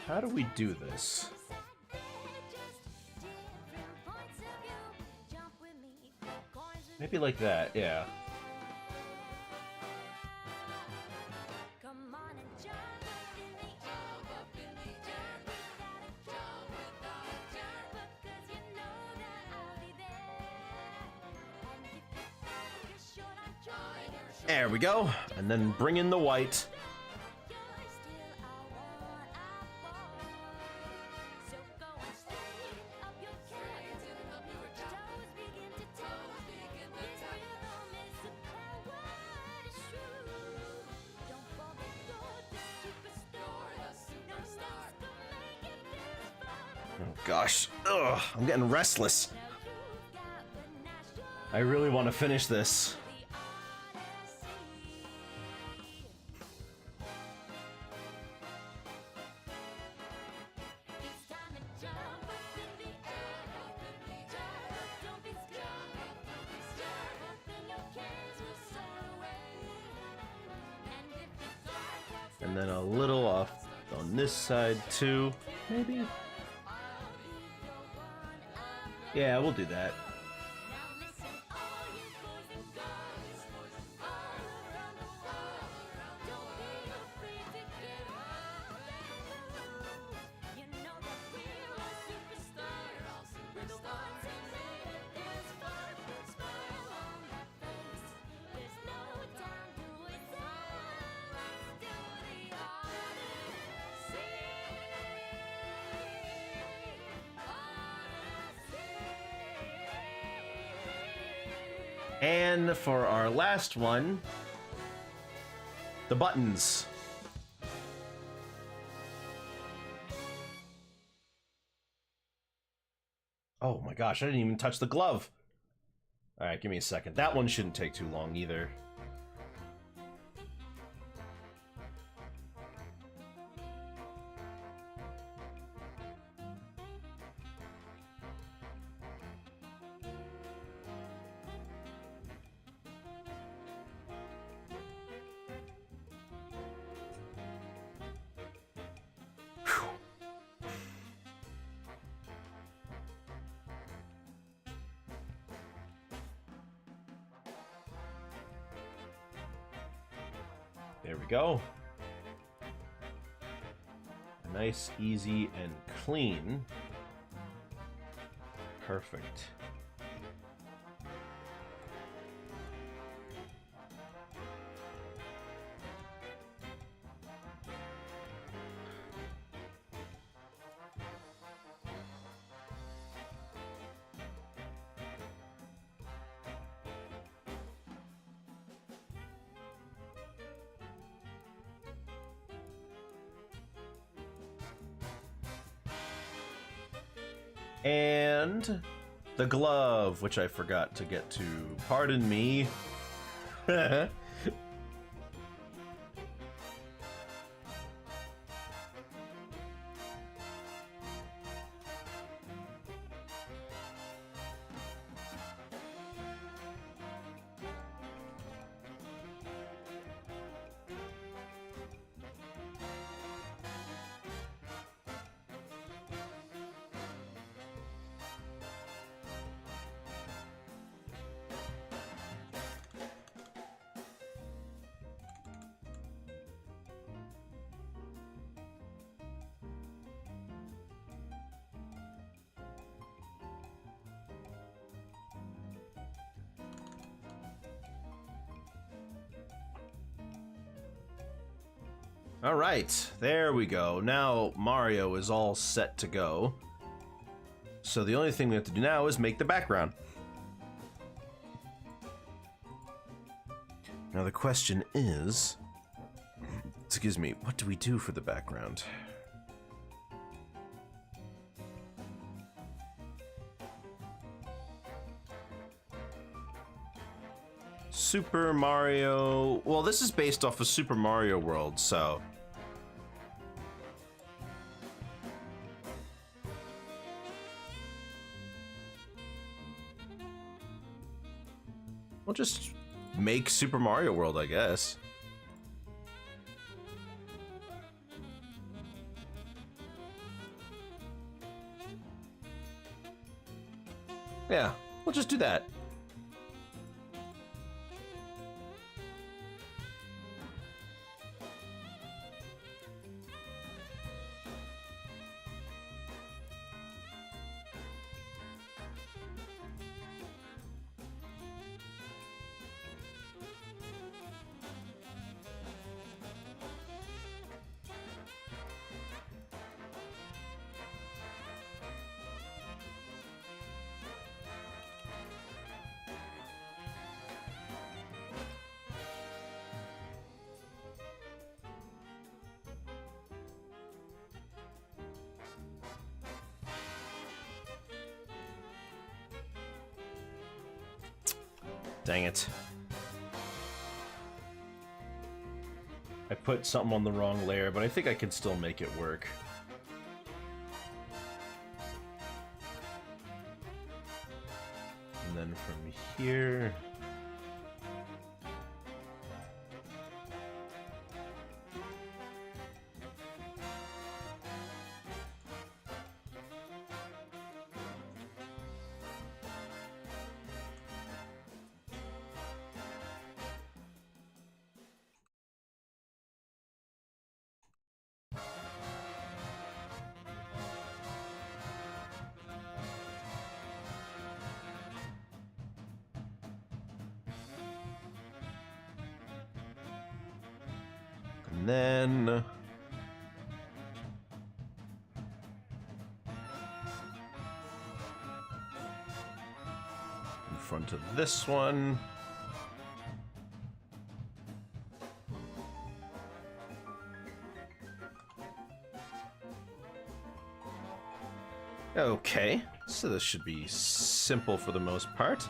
How do we do this? Maybe like that, yeah. There we go. And then bring in the white. Oh gosh, ugh, I'm getting restless. I really want to finish this. And then a little off on this side too, maybe? Yeah, we'll do that. And for our last one, the buttons. Oh my gosh, I didn't even touch the glove. All right, give me a second. That one shouldn't take too long either. There we go. Nice, easy, and clean. Perfect. And the glove, which I forgot to get to. Pardon me. All right, there we go. Now Mario is all set to go. So the only thing we have to do now is make the background. Now the question is, excuse me, what do we do for the background? Super Mario, well, this is based off of Super Mario World, so we'll just make Super Mario World, I guess. Yeah, we'll just do that. Dang it. I put something on the wrong layer, but I think I can still make it work. And then from here... And then... in front of this one... Okay, so this should be simple for the most part.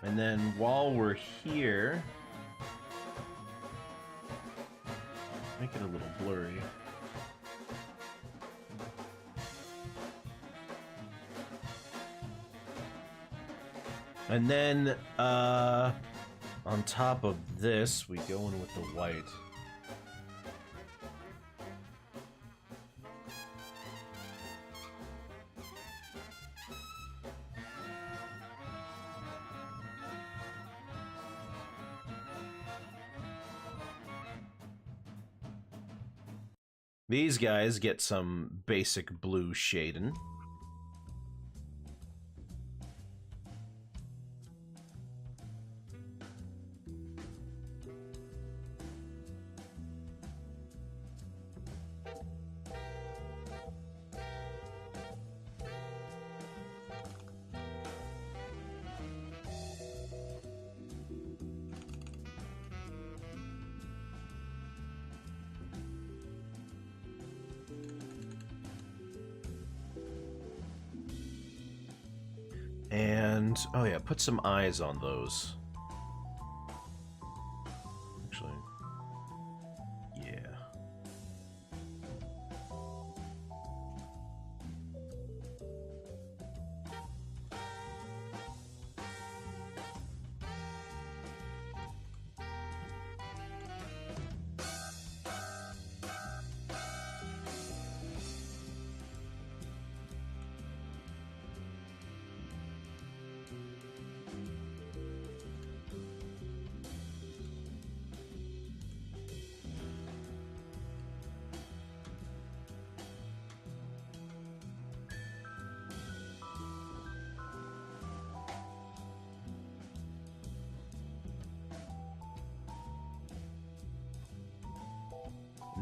And then while we're here, make it a little blurry. And then on top of this, we go in with the white. These guys get some basic blue shading. And, oh yeah, put some eyes on those. Actually, yeah.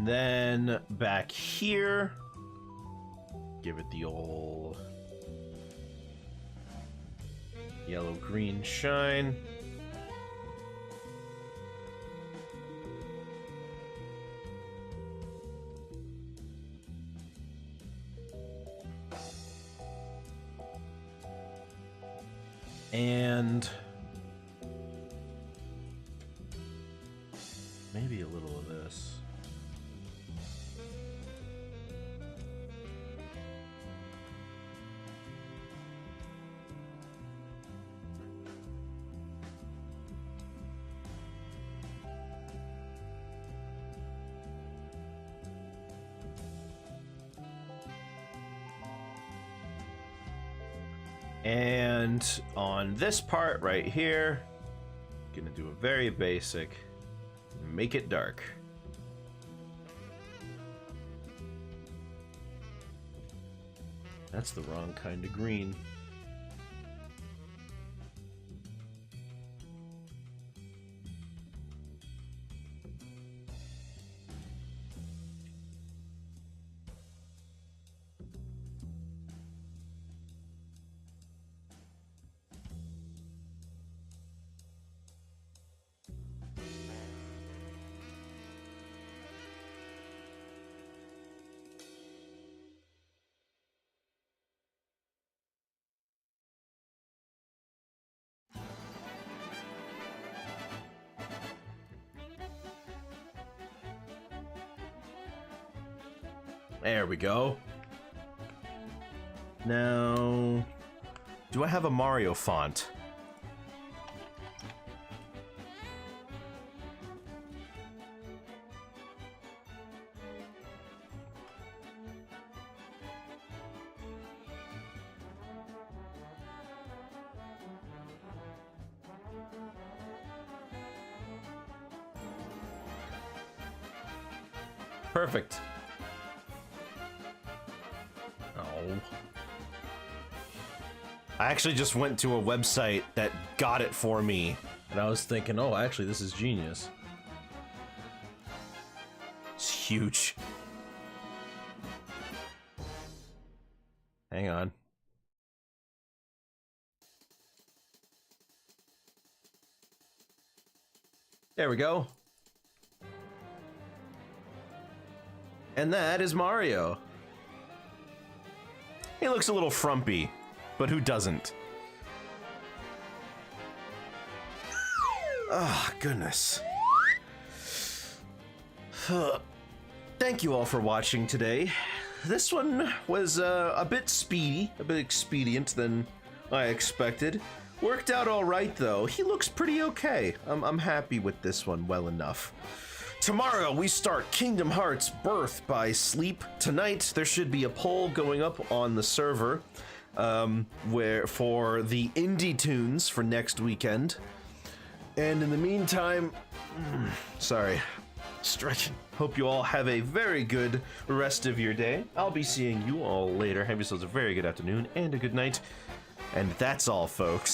Then back here, give it the old yellow-green shine. And maybe a little of this. And on this part right here, Gonna do a very basic, make it dark. That's the wrong kind of green. There we go. Now, do I have a Mario font? Perfect. I actually just went to a website that got it for me, and I was thinking, oh, actually, this is genius. It's huge. Hang on. There we go. And that is Mario. He looks a little frumpy, but who doesn't? Ah, goodness. Thank you all for watching today. This one was a bit speedy, a bit expedient than I expected. Worked out all right, though. He looks pretty okay. I'm happy with this one well enough. Tomorrow we start Kingdom Hearts Birth by Sleep. Tonight there should be a poll going up on the server where for the indie tunes for next weekend. And in the meantime, sorry, stretching. Hope you all have a very good rest of your day. I'll be seeing you all later. Have yourselves a very good afternoon and a good night. And that's all, folks.